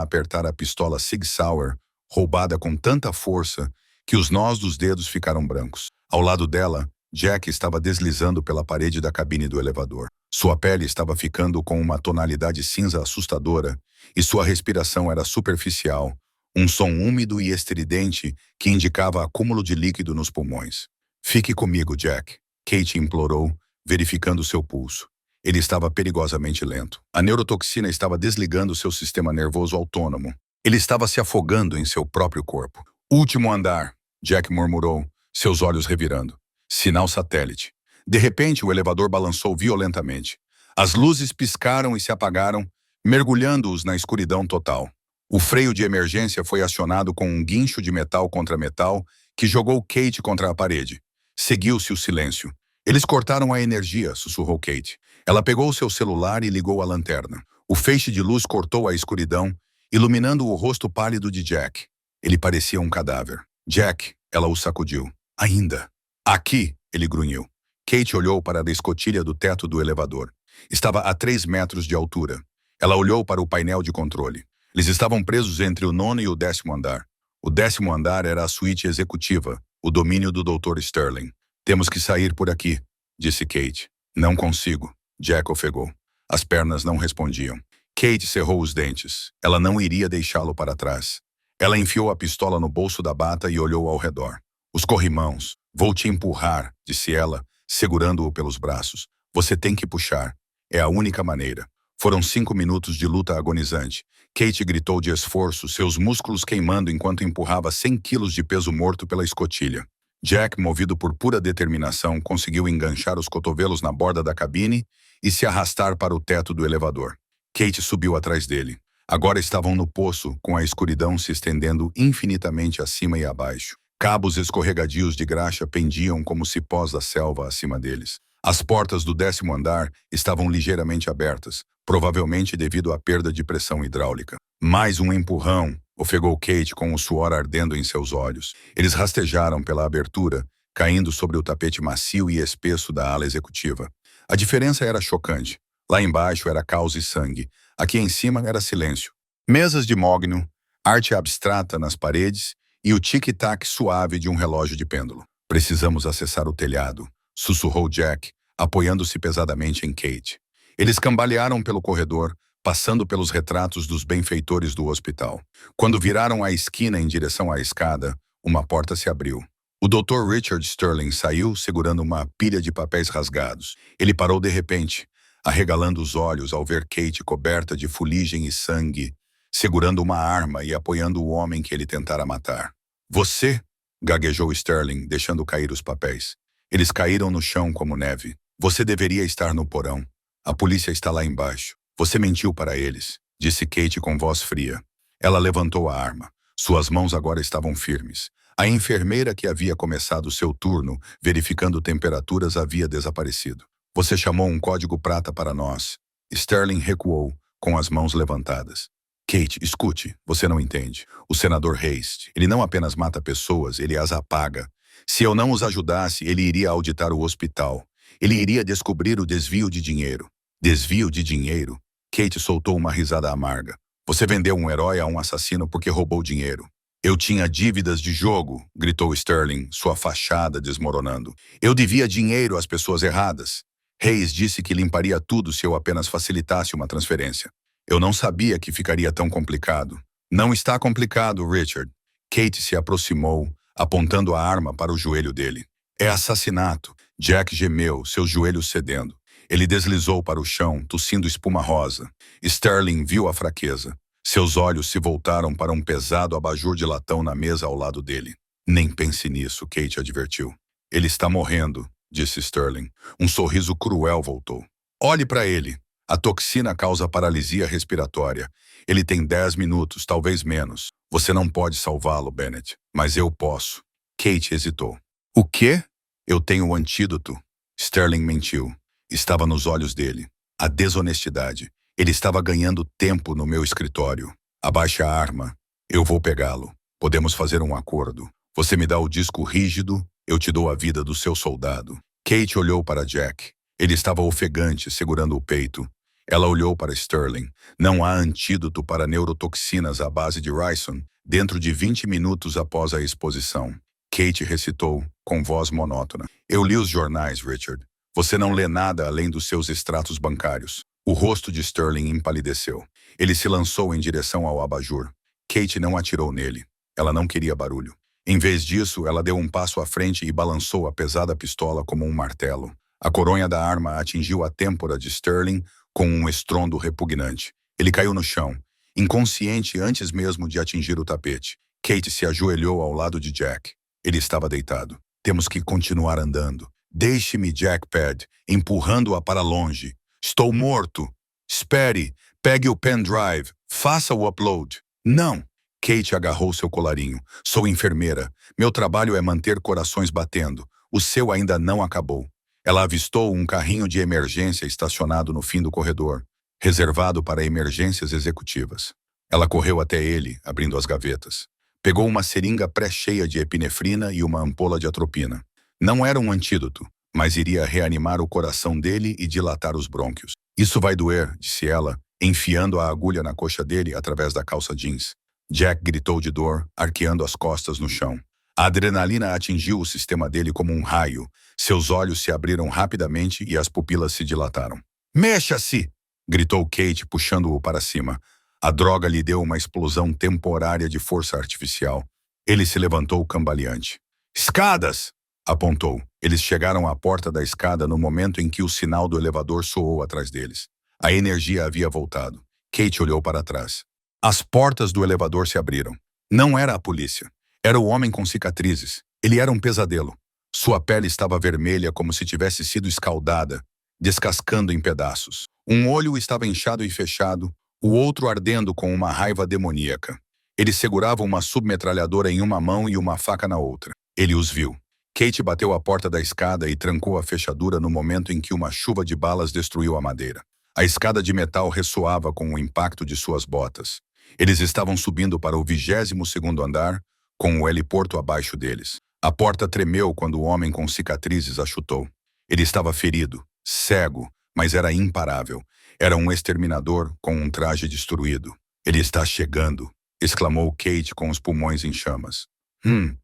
apertar a pistola Sig Sauer, roubada com tanta força que os nós dos dedos ficaram brancos. Ao lado dela, Jack estava deslizando pela parede da cabine do elevador. Sua pele estava ficando com uma tonalidade cinza assustadora e sua respiração era superficial, um som úmido e estridente que indicava acúmulo de líquido nos pulmões. Fique comigo, Jack, Kate implorou, verificando seu pulso. Ele estava perigosamente lento. A neurotoxina estava desligando seu sistema nervoso autônomo. Ele estava se afogando em seu próprio corpo. Último andar, Jack murmurou, seus olhos revirando. Sinal satélite. De repente, o elevador balançou violentamente. As luzes piscaram e se apagaram, mergulhando-os na escuridão total. O freio de emergência foi acionado com um guincho de metal contra metal que jogou Kate contra a parede. Seguiu-se o silêncio. Eles cortaram a energia, sussurrou Kate. Ela pegou seu celular e ligou a lanterna. O feixe de luz cortou a escuridão, iluminando o rosto pálido de Jack. Ele parecia um cadáver. Jack, ela o sacudiu. Ainda. Aqui, ele grunhiu. Kate olhou para a escotilha do teto do elevador. Estava a 3 metros de altura. Ela olhou para o painel de controle. Eles estavam presos entre o 9º e o 10º andar. O 10º andar era a suíte executiva, o domínio do Dr. Sterling. Temos que sair por aqui, disse Kate. Não consigo, Jack ofegou. As pernas não respondiam. Kate cerrou os dentes. Ela não iria deixá-lo para trás. Ela enfiou a pistola no bolso da bata e olhou ao redor. Os corrimãos. Vou te empurrar, disse ela, segurando-o pelos braços. Você tem que puxar. É a única maneira. Foram 5 minutos de luta agonizante. Kate gritou de esforço, seus músculos queimando enquanto empurrava 100 quilos de peso morto pela escotilha. Jack, movido por pura determinação, conseguiu enganchar os cotovelos na borda da cabine e se arrastar para o teto do elevador. Kate subiu atrás dele. Agora estavam no poço, com a escuridão se estendendo infinitamente acima e abaixo. Cabos escorregadios de graxa pendiam como cipós da selva acima deles. As portas do 10º andar estavam ligeiramente abertas, provavelmente devido à perda de pressão hidráulica. Mais um empurrão, ofegou Kate com o suor ardendo em seus olhos. Eles rastejaram pela abertura, caindo sobre o tapete macio e espesso da ala executiva. A diferença era chocante. Lá embaixo era caos e sangue. Aqui em cima era silêncio. Mesas de mogno, arte abstrata nas paredes e o tic-tac suave de um relógio de pêndulo. Precisamos acessar o telhado, sussurrou Jack, apoiando-se pesadamente em Kate. Eles cambalearam pelo corredor, passando pelos retratos dos benfeitores do hospital. Quando viraram a esquina em direção à escada, uma porta se abriu. O Dr. Richard Sterling saiu segurando uma pilha de papéis rasgados. Ele parou de repente, arregalando os olhos ao ver Kate coberta de fuligem e sangue, segurando uma arma e apoiando o homem que ele tentara matar. Você? Gaguejou Sterling, deixando cair os papéis. Eles caíram no chão como neve. Você deveria estar no porão. A polícia está lá embaixo. Você mentiu para eles, disse Kate com voz fria. Ela levantou a arma. Suas mãos agora estavam firmes. A enfermeira que havia começado seu turno, verificando temperaturas, havia desaparecido. Você chamou um código prata para nós. Sterling recuou, com as mãos levantadas. Kate, escute, você não entende. O senador Hayes, ele não apenas mata pessoas, ele as apaga. Se eu não os ajudasse, ele iria auditar o hospital. Ele iria descobrir o desvio de dinheiro. Desvio de dinheiro? Kate soltou uma risada amarga. Você vendeu um herói a um assassino porque roubou dinheiro. Eu tinha dívidas de jogo, gritou Sterling, sua fachada desmoronando. Eu devia dinheiro às pessoas erradas. Hayes disse que limparia tudo se eu apenas facilitasse uma transferência. Eu não sabia que ficaria tão complicado. Não está complicado, Richard. Kate se aproximou, apontando a arma para o joelho dele. É assassinato. Jack gemeu, seus joelhos cedendo. Ele deslizou para o chão, tossindo espuma rosa. Sterling viu a fraqueza. Seus olhos se voltaram para um pesado abajur de latão na mesa ao lado dele. Nem pense nisso, Kate advertiu. Ele está morrendo, disse Sterling. Um sorriso cruel voltou. Olhe para ele. A toxina causa paralisia respiratória. Ele tem 10 minutos, talvez menos. Você não pode salvá-lo, Bennett. Mas eu posso. Kate hesitou. O quê? Eu tenho o antídoto. Sterling mentiu. Estava nos olhos dele. A desonestidade. Ele estava ganhando tempo no meu escritório. Abaixe a arma. Eu vou pegá-lo. Podemos fazer um acordo. Você me dá o disco rígido, eu te dou a vida do seu soldado. Kate olhou para Jack. Ele estava ofegante, segurando o peito. Ela olhou para Sterling. Não há antídoto para neurotoxinas à base de Ricin dentro de 20 minutos após a exposição. Kate recitou, com voz monótona. Eu li os jornais, Richard. Você não lê nada além dos seus extratos bancários. O rosto de Sterling empalideceu. Ele se lançou em direção ao abajur. Kate não atirou nele. Ela não queria barulho. Em vez disso, ela deu um passo à frente e balançou a pesada pistola como um martelo. A coronha da arma atingiu a têmpora de Sterling com um estrondo repugnante. Ele caiu no chão, inconsciente antes mesmo de atingir o tapete. Kate se ajoelhou ao lado de Jack. Ele estava deitado. Temos que continuar andando. Deixe-me, Jack Pad, empurrando-a para longe. Estou morto. Espere. Pegue o pendrive. Faça o upload. Não. Kate agarrou seu colarinho. Sou enfermeira. Meu trabalho é manter corações batendo. O seu ainda não acabou. Ela avistou um carrinho de emergência estacionado no fim do corredor, reservado para emergências executivas. Ela correu até ele, abrindo as gavetas. Pegou uma seringa pré-cheia de epinefrina e uma ampola de atropina. Não era um antídoto, mas iria reanimar o coração dele e dilatar os brônquios. Isso vai doer, disse ela, enfiando a agulha na coxa dele através da calça jeans. Jack gritou de dor, arqueando as costas no chão. A adrenalina atingiu o sistema dele como um raio. Seus olhos se abriram rapidamente e as pupilas se dilataram. Mexa-se! Gritou Kate, puxando-o para cima. A droga lhe deu uma explosão temporária de força artificial. Ele se levantou cambaleante. Escadas! Apontou. Eles chegaram à porta da escada no momento em que o sinal do elevador soou atrás deles. A energia havia voltado. Kate olhou para trás. As portas do elevador se abriram. Não era a polícia. Era o homem com cicatrizes. Ele era um pesadelo. Sua pele estava vermelha como se tivesse sido escaldada, descascando em pedaços. Um olho estava inchado e fechado, o outro ardendo com uma raiva demoníaca. Ele segurava uma submetralhadora em uma mão e uma faca na outra. Ele os viu. Kate bateu a porta da escada e trancou a fechadura no momento em que uma chuva de balas destruiu a madeira. A escada de metal ressoava com o impacto de suas botas. Eles estavam subindo para o 22º andar, com o heliporto abaixo deles. A porta tremeu quando o homem com cicatrizes a chutou. Ele estava ferido, cego, mas era imparável. Era um exterminador com um traje destruído. Ele está chegando, exclamou Kate com os pulmões em chamas.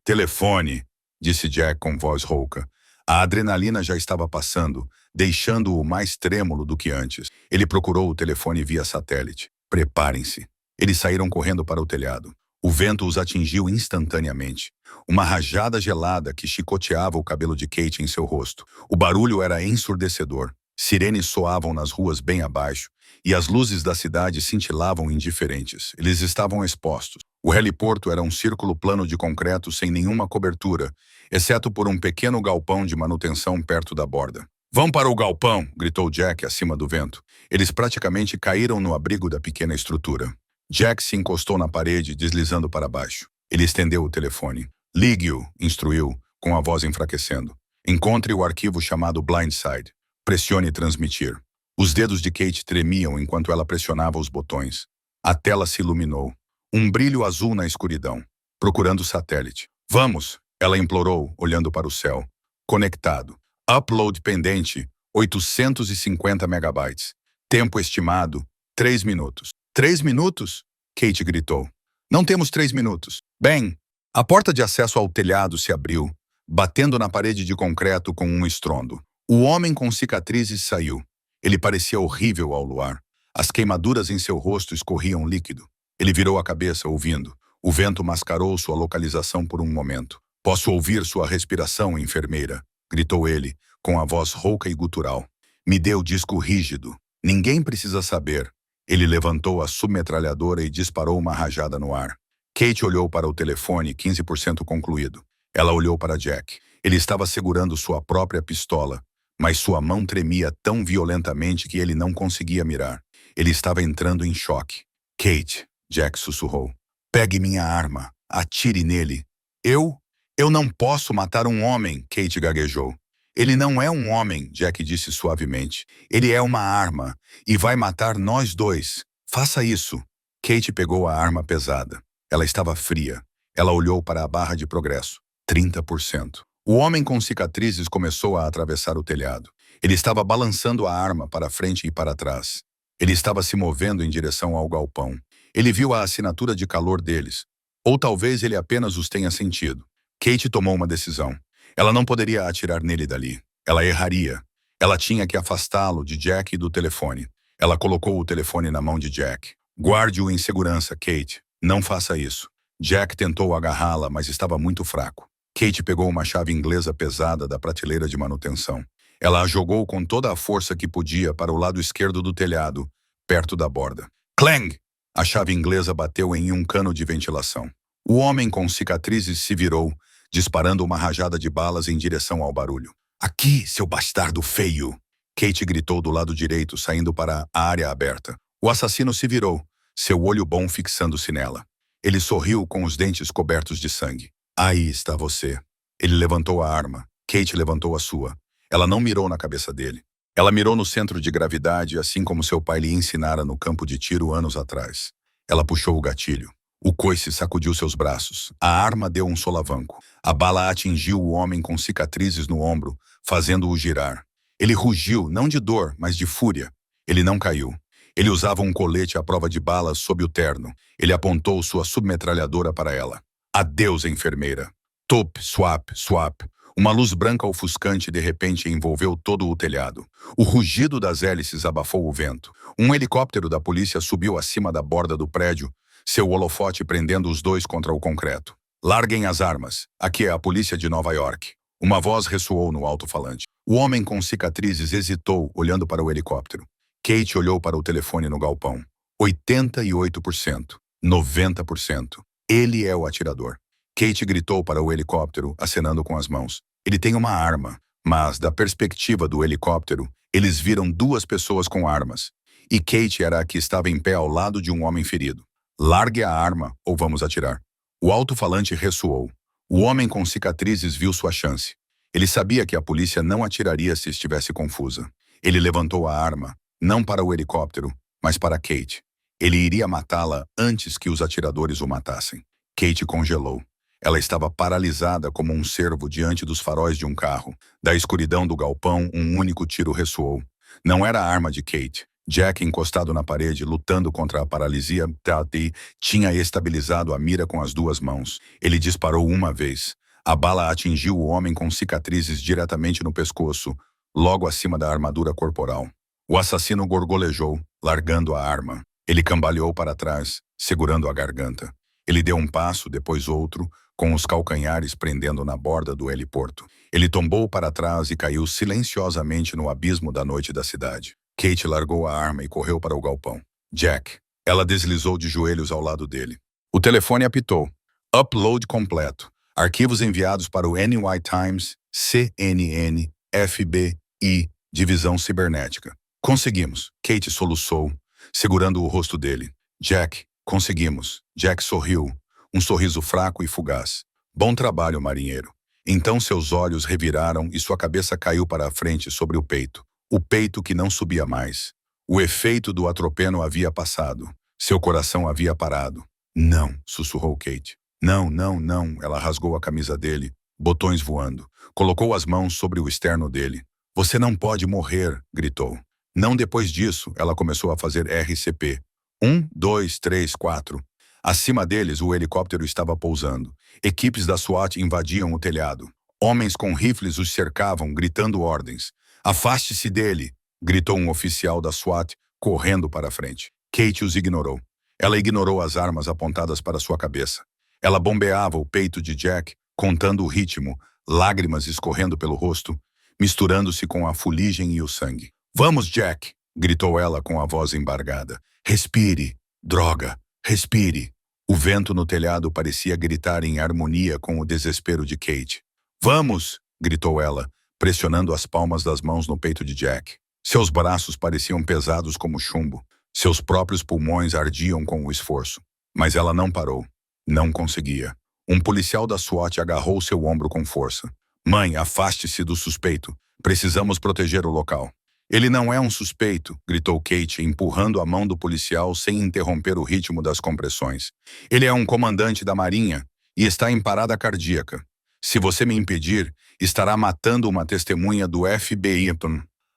Telefone, disse Jack com voz rouca. A adrenalina já estava passando, deixando-o mais trêmulo do que antes. Ele procurou o telefone via satélite. Preparem-se. Eles saíram correndo para o telhado. O vento os atingiu instantaneamente. Uma rajada gelada que chicoteava o cabelo de Kate em seu rosto. O barulho era ensurdecedor. Sirenes soavam nas ruas bem abaixo, e as luzes da cidade cintilavam indiferentes. Eles estavam expostos. O heliporto era um círculo plano de concreto sem nenhuma cobertura, exceto por um pequeno galpão de manutenção perto da borda. Vão para o galpão, gritou Jack acima do vento. Eles praticamente caíram no abrigo da pequena estrutura. Jack se encostou na parede, deslizando para baixo. Ele estendeu o telefone. Ligue-o, instruiu, com a voz enfraquecendo. Encontre o arquivo chamado Blindside. Pressione transmitir. Os dedos de Kate tremiam enquanto ela pressionava os botões. A tela se iluminou. Um brilho azul na escuridão. Procurando o satélite. Vamos, ela implorou, olhando para o céu. Conectado. Upload pendente, 850 megabytes. Tempo estimado, 3 minutos. 3 minutos? Kate gritou. Não temos 3 minutos. Bem, a porta de acesso ao telhado se abriu, batendo na parede de concreto com um estrondo. O homem com cicatrizes saiu. Ele parecia horrível ao luar. As queimaduras em seu rosto escorriam líquido. Ele virou a cabeça, ouvindo. O vento mascarou sua localização por um momento. Posso ouvir sua respiração, enfermeira, gritou ele, com a voz rouca e gutural. Me dê o disco rígido. Ninguém precisa saber. Ele levantou a submetralhadora e disparou uma rajada no ar. Kate olhou para o telefone, 15% concluído. Ela olhou para Jack. Ele estava segurando sua própria pistola, mas sua mão tremia tão violentamente que ele não conseguia mirar. Ele estava entrando em choque. Kate, Jack sussurrou. Pegue minha arma. Atire nele. Eu não posso matar um homem, Kate gaguejou. Ele não é um homem, Jack disse suavemente. Ele é uma arma, e vai matar nós dois. Faça isso. Kate pegou a arma pesada. Ela estava fria. Ela olhou para a barra de progresso. 30%. O homem com cicatrizes começou a atravessar o telhado. Ele estava balançando a arma para frente e para trás. Ele estava se movendo em direção ao galpão. Ele viu a assinatura de calor deles. Ou talvez ele apenas os tenha sentido. Kate tomou uma decisão. Ela não poderia atirar nele dali. Ela erraria. Ela tinha que afastá-lo de Jack e do telefone. Ela colocou o telefone na mão de Jack. Guarde-o em segurança, Kate. Não faça isso. Jack tentou agarrá-la, mas estava muito fraco. Kate pegou uma chave inglesa pesada da prateleira de manutenção. Ela a jogou com toda a força que podia para o lado esquerdo do telhado, perto da borda. Clang! A chave inglesa bateu em um cano de ventilação. O homem com cicatrizes se virou, disparando uma rajada de balas em direção ao barulho. Aqui, seu bastardo feio! Kate gritou do lado direito, saindo para a área aberta. O assassino se virou, seu olho bom fixando-se nela. Ele sorriu com os dentes cobertos de sangue. Aí está você. Ele levantou a arma. Kate levantou a sua. Ela não mirou na cabeça dele. Ela mirou no centro de gravidade, assim como seu pai lhe ensinara no campo de tiro anos atrás. Ela puxou o gatilho. O coice sacudiu seus braços. A arma deu um solavanco. A bala atingiu o homem com cicatrizes no ombro, fazendo-o girar. Ele rugiu, não de dor, mas de fúria. Ele não caiu. Ele usava um colete à prova de balas sob o terno. Ele apontou sua submetralhadora para ela. Adeus, enfermeira. Top, swap, swap. Uma luz branca ofuscante de repente envolveu todo o telhado. O rugido das hélices abafou o vento. Um helicóptero da polícia subiu acima da borda do prédio, seu holofote prendendo os dois contra o concreto. Larguem as armas. Aqui é a polícia de Nova York. Uma voz ressoou no alto-falante. O homem com cicatrizes hesitou, olhando para o helicóptero. Kate olhou para o telefone no galpão. 88%. 90%. Ele é o atirador. Kate gritou para o helicóptero, acenando com as mãos. Ele tem uma arma, mas, da perspectiva do helicóptero, eles viram duas pessoas com armas. E Kate era a que estava em pé ao lado de um homem ferido. Largue a arma ou vamos atirar. O alto-falante ressoou. O homem com cicatrizes viu sua chance. Ele sabia que a polícia não atiraria se estivesse confusa. Ele levantou a arma, não para o helicóptero, mas para Kate. Ele iria matá-la antes que os atiradores o matassem. Kate congelou. Ela estava paralisada como um cervo diante dos faróis de um carro. Da escuridão do galpão, um único tiro ressoou. Não era a arma de Kate. Jack, encostado na parede, lutando contra a paralisia, tinha estabilizado a mira com as duas mãos. Ele disparou uma vez. A bala atingiu o homem com cicatrizes diretamente no pescoço, logo acima da armadura corporal. O assassino gorgolejou, largando a arma. Ele cambaleou para trás, segurando a garganta. Ele deu um passo, depois outro, com os calcanhares prendendo na borda do heliporto. Ele tombou para trás e caiu silenciosamente no abismo da noite da cidade. Kate largou a arma e correu para o galpão. Jack. Ela deslizou de joelhos ao lado dele. O telefone apitou. Upload completo. Arquivos enviados para o NY Times, CNN, FBI, Divisão Cibernética. Conseguimos. Kate soluçou, segurando o rosto dele. Jack, conseguimos. Jack sorriu, um sorriso fraco e fugaz. Bom trabalho, marinheiro. Então seus olhos reviraram e sua cabeça caiu para a frente sobre o peito. O peito que não subia mais. O efeito do atropelo havia passado. Seu coração havia parado. Não, sussurrou Kate. Não, não, não. Ela rasgou a camisa dele, botões voando. Colocou as mãos sobre o externo dele. Você não pode morrer, gritou. Não depois disso, ela começou a fazer RCP. 1, 2, 3, 4. Acima deles, o helicóptero estava pousando. Equipes da SWAT invadiam o telhado. Homens com rifles os cercavam, gritando ordens. Afaste-se dele, gritou um oficial da SWAT, correndo para a frente. Kate os ignorou. Ela ignorou as armas apontadas para sua cabeça. Ela bombeava o peito de Jack, contando o ritmo, lágrimas escorrendo pelo rosto, misturando-se com a fuligem e o sangue. Vamos, Jack, gritou ela com a voz embargada. Respire, droga, respire. O vento no telhado parecia gritar em harmonia com o desespero de Kate. Vamos, gritou ela, pressionando as palmas das mãos no peito de Jack. Seus braços pareciam pesados como chumbo. Seus próprios pulmões ardiam com o esforço. Mas ela não parou. Não conseguia. Um policial da SWAT agarrou seu ombro com força. Mãe, afaste-se do suspeito. Precisamos proteger o local. Ele não é um suspeito, gritou Kate, empurrando a mão do policial sem interromper o ritmo das compressões. Ele é um comandante da Marinha. e está em parada cardíaca. Se você me impedir, estará matando uma testemunha do FBI.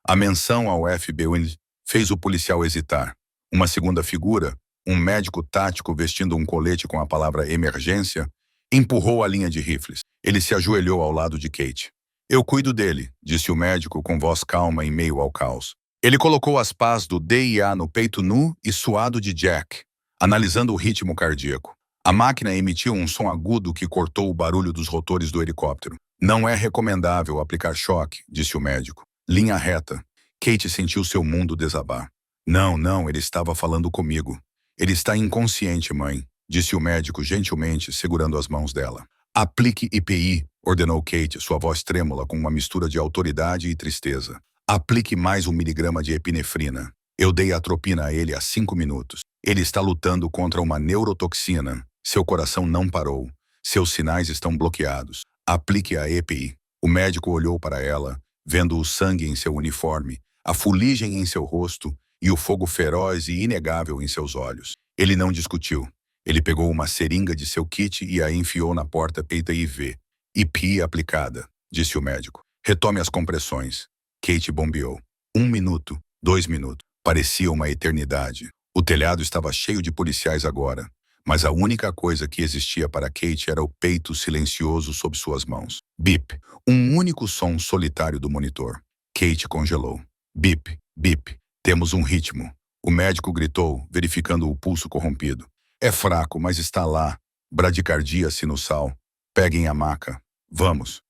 A menção ao FBI fez o policial hesitar. Uma segunda figura, um médico tático vestindo um colete com a palavra emergência, empurrou a linha de rifles. Ele se ajoelhou ao lado de Kate. Eu cuido dele, disse o médico com voz calma em meio ao caos. Ele colocou as pás do DIA no peito nu e suado de Jack, analisando o ritmo cardíaco. A máquina emitiu um som agudo que cortou o barulho dos rotores do helicóptero. Não é recomendável aplicar choque, disse o médico. Linha reta. Kate sentiu seu mundo desabar. Não, ele estava falando comigo. Ele está inconsciente, mãe, disse o médico gentilmente, segurando as mãos dela. Aplique IPI, ordenou Kate, sua voz trêmula com uma mistura de autoridade e tristeza. Aplique mais 1 miligrama de epinefrina. Eu dei atropina a ele há 5 minutos. Ele está lutando contra uma neurotoxina. Seu coração não parou. Seus sinais estão bloqueados. Aplique a EPI. O médico olhou para ela, vendo o sangue em seu uniforme, a fuligem em seu rosto e o fogo feroz e inegável em seus olhos. Ele não discutiu. Ele pegou uma seringa de seu kit e a enfiou na porta peita IV. EPI aplicada, disse o médico. Retome as compressões. Kate bombeou. 1 minuto, 2 minutos. Parecia uma eternidade. O telhado estava cheio de policiais agora, mas a única coisa que existia para Kate era o peito silencioso sob suas mãos. Bip. Um único som solitário do monitor. Kate congelou. Bip, bip. Temos um ritmo. O médico gritou, verificando o pulso corrompido. É fraco, mas está lá. Bradicardia sinusal. Peguem a maca. Vamos.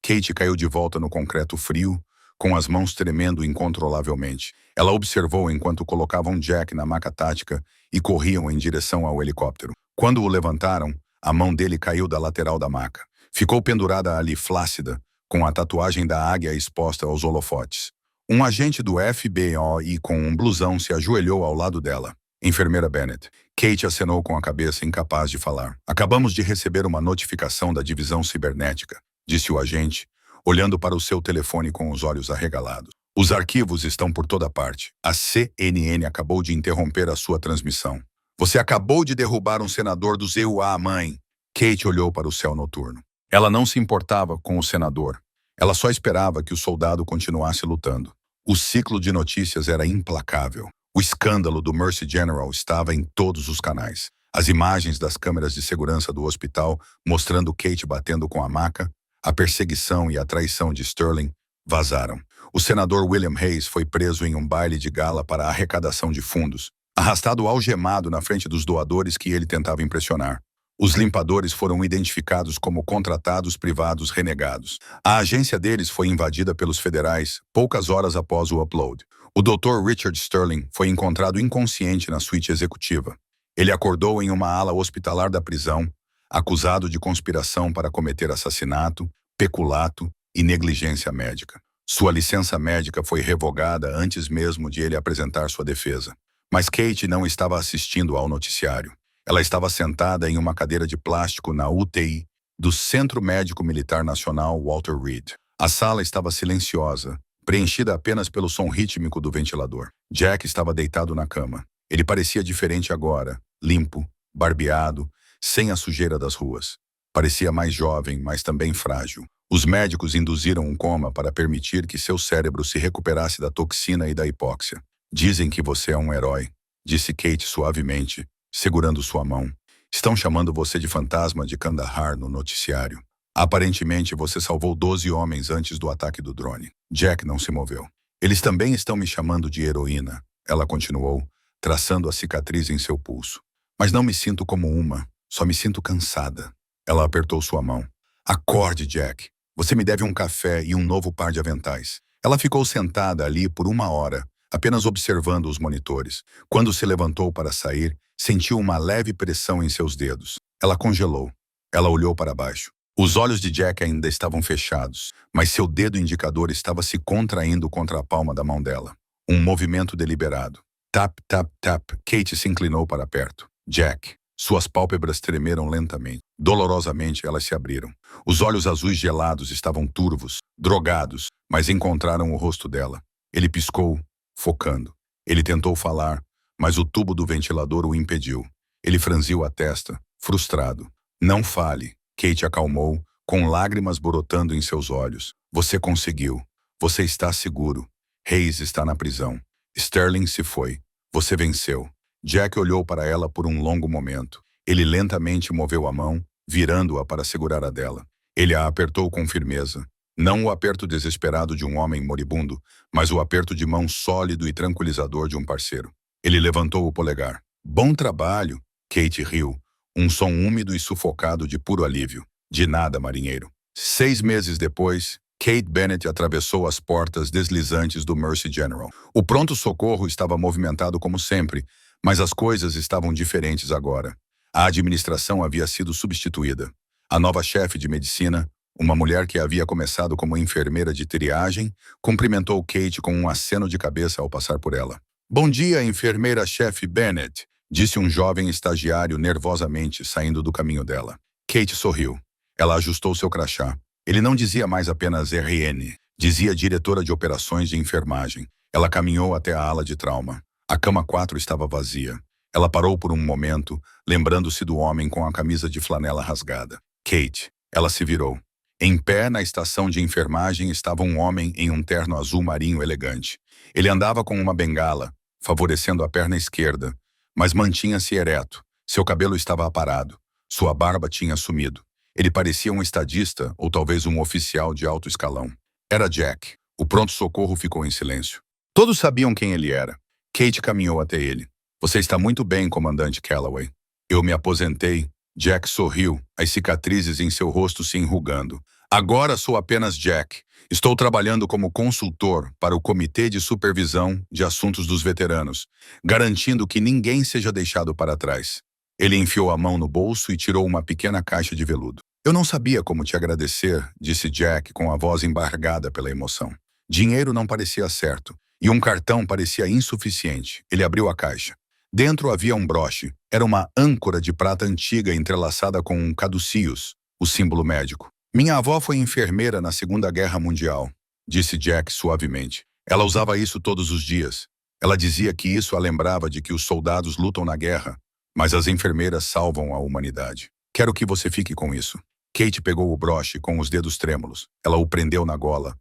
Kate caiu de volta no concreto frio, com as mãos tremendo incontrolavelmente. Ela observou enquanto colocavam Jack na maca tática e corriam em direção ao helicóptero. Quando o levantaram, a mão dele caiu da lateral da maca. Ficou pendurada ali flácida, com a tatuagem da águia exposta aos holofotes. Um agente do FBI com um blusão se ajoelhou ao lado dela. Enfermeira Bennett. Kate acenou com a cabeça, incapaz de falar. Acabamos de receber uma notificação da divisão cibernética, disse o agente, olhando para o seu telefone com os olhos arregalados. Os arquivos estão por toda parte. A CNN acabou de interromper a sua transmissão. Você acabou de derrubar um senador do ZUA, mãe. Kate olhou para o céu noturno. Ela não se importava com o senador. Ela só esperava que o soldado continuasse lutando. O ciclo de notícias era implacável. O escândalo do Mercy General estava em todos os canais. As imagens das câmeras de segurança do hospital, mostrando Kate batendo com a maca, a perseguição e a traição de Sterling, vazaram. O senador William Hayes foi preso em um baile de gala para a arrecadação de fundos, arrastado algemado na frente dos doadores que ele tentava impressionar. Os limpadores foram identificados como contratados privados renegados. A agência deles foi invadida pelos federais poucas horas após o upload. O Dr. Richard Sterling foi encontrado inconsciente na suíte executiva. Ele acordou em uma ala hospitalar da prisão, acusado de conspiração para cometer assassinato, peculato e negligência médica. Sua licença médica foi revogada antes mesmo de ele apresentar sua defesa. Mas Kate não estava assistindo ao noticiário. Ela estava sentada em uma cadeira de plástico na UTI do Centro Médico Militar Nacional Walter Reed. A sala estava silenciosa, preenchida apenas pelo som rítmico do ventilador. Jack estava deitado na cama. Ele parecia diferente agora, limpo, barbeado, sem a sujeira das ruas. Parecia mais jovem, mas também frágil. Os médicos induziram um coma para permitir que seu cérebro se recuperasse da toxina e da hipóxia. Dizem que você é um herói, disse Kate suavemente, segurando sua mão. Estão chamando você de fantasma de Kandahar no noticiário. Aparentemente, você salvou 12 homens antes do ataque do drone. Jack não se moveu. Eles também estão me chamando de heroína, ela continuou, traçando a cicatriz em seu pulso. Mas não me sinto como uma, só me sinto cansada. Ela apertou sua mão. Acorde, Jack. Você me deve um café e um novo par de aventais. Ela ficou sentada ali por 1 hora, apenas observando os monitores. Quando se levantou para sair, sentiu uma leve pressão em seus dedos. Ela congelou. Ela olhou para baixo. Os olhos de Jack ainda estavam fechados, mas seu dedo indicador estava se contraindo contra a palma da mão dela. Um movimento deliberado. Tap, tap, tap. Kate se inclinou para perto. Jack. Suas pálpebras tremeram lentamente. Dolorosamente, elas se abriram. Os olhos azuis gelados estavam turvos, drogados, mas encontraram o rosto dela. Ele piscou, focando. Ele tentou falar, mas o tubo do ventilador o impediu. Ele franziu a testa, frustrado. Não fale, Kate acalmou, com lágrimas brotando em seus olhos. Você conseguiu. Você está seguro. Hayes está na prisão. Sterling se foi. Você venceu. Jack olhou para ela por um longo momento. Ele lentamente moveu a mão, virando-a para segurar a dela. Ele a apertou com firmeza. Não o aperto desesperado de um homem moribundo, mas o aperto de mão sólido e tranquilizador de um parceiro. Ele levantou o polegar. Bom trabalho, Kate riu. Um som úmido e sufocado de puro alívio. De nada, marinheiro. 6 meses depois, Kate Bennett atravessou as portas deslizantes do Mercy General. O pronto-socorro estava movimentado como sempre, mas as coisas estavam diferentes agora. A administração havia sido substituída. A nova chefe de medicina, uma mulher que havia começado como enfermeira de triagem, cumprimentou Kate com um aceno de cabeça ao passar por ela. Bom dia, enfermeira-chefe Bennett, disse um jovem estagiário nervosamente saindo do caminho dela. Kate sorriu. Ela ajustou seu crachá. Ele não dizia mais apenas RN, dizia diretora de operações de enfermagem. Ela caminhou até a ala de trauma. A cama 4 estava vazia. Ela parou por um momento, lembrando-se do homem com a camisa de flanela rasgada. Kate. Ela se virou. Em pé na estação de enfermagem estava um homem em um terno azul marinho elegante. Ele andava com uma bengala, favorecendo a perna esquerda, mas mantinha-se ereto. Seu cabelo estava aparado. Sua barba tinha sumido. Ele parecia um estadista ou talvez um oficial de alto escalão. Era Jack. O pronto-socorro ficou em silêncio. Todos sabiam quem ele era. Kate caminhou até ele. Você está muito bem, comandante Calloway. Eu me aposentei. Jack sorriu, as cicatrizes em seu rosto se enrugando. Agora sou apenas Jack. Estou trabalhando como consultor para o Comitê de Supervisão de Assuntos dos Veteranos, garantindo que ninguém seja deixado para trás. Ele enfiou a mão no bolso e tirou uma pequena caixa de veludo. Eu não sabia como te agradecer, disse Jack com a voz embargada pela emoção. Dinheiro não parecia certo, e um cartão parecia insuficiente. Ele abriu a caixa. Dentro havia um broche. Era uma âncora de prata antiga entrelaçada com um caduceus, o símbolo médico. Minha avó foi enfermeira na Segunda Guerra Mundial, disse Jack suavemente. Ela usava isso todos os dias. Ela dizia que isso a lembrava de que os soldados lutam na guerra, mas as enfermeiras salvam a humanidade. Quero que você fique com isso. Kate pegou o broche com os dedos trêmulos. Ela o prendeu na gola,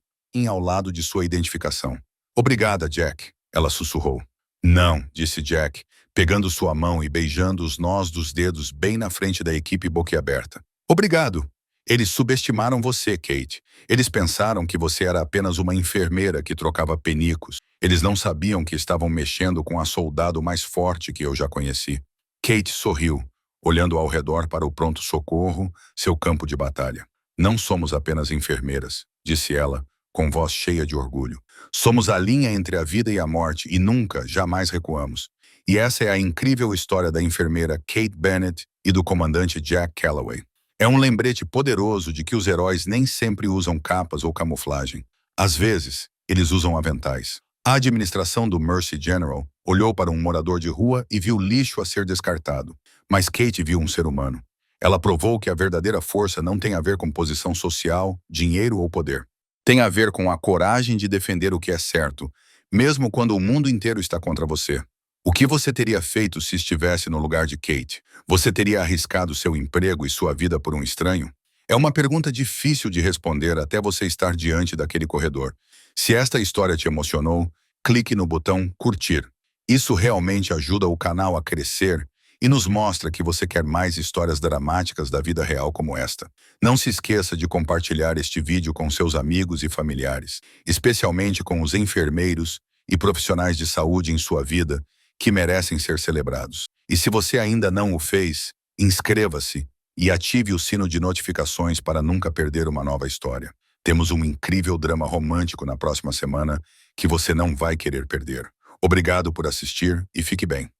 ao lado de sua identificação. Obrigada, Jack, ela sussurrou. Não, disse Jack, pegando sua mão e beijando os nós dos dedos bem na frente da equipe boquiaberta. Obrigado. Eles subestimaram você, Kate. Eles pensaram que você era apenas uma enfermeira que trocava penicos. Eles não sabiam que estavam mexendo com a soldado mais forte que eu já conheci. Kate sorriu, olhando ao redor para o pronto-socorro, seu campo de batalha. Não somos apenas enfermeiras, disse ela, com voz cheia de orgulho. Somos a linha entre a vida e a morte e nunca, jamais recuamos. E essa é a incrível história da enfermeira Kate Bennett e do comandante Jack Calloway. É um lembrete poderoso de que os heróis nem sempre usam capas ou camuflagem. Às vezes, eles usam aventais. A administração do Mercy General olhou para um morador de rua e viu lixo a ser descartado. Mas Kate viu um ser humano. Ela provou que a verdadeira força não tem a ver com posição social, dinheiro ou poder. Tem a ver com a coragem de defender o que é certo, mesmo quando o mundo inteiro está contra você. O que você teria feito se estivesse no lugar de Kate? Você teria arriscado seu emprego e sua vida por um estranho? É uma pergunta difícil de responder até você estar diante daquele corredor. Se esta história te emocionou, clique no botão curtir. Isso realmente ajuda o canal a crescer e nos mostra que você quer mais histórias dramáticas da vida real como esta. Não se esqueça de compartilhar este vídeo com seus amigos e familiares, especialmente com os enfermeiros e profissionais de saúde em sua vida, que merecem ser celebrados. E se você ainda não o fez, inscreva-se e ative o sino de notificações para nunca perder uma nova história. Temos um incrível drama romântico na próxima semana que você não vai querer perder. Obrigado por assistir e fique bem.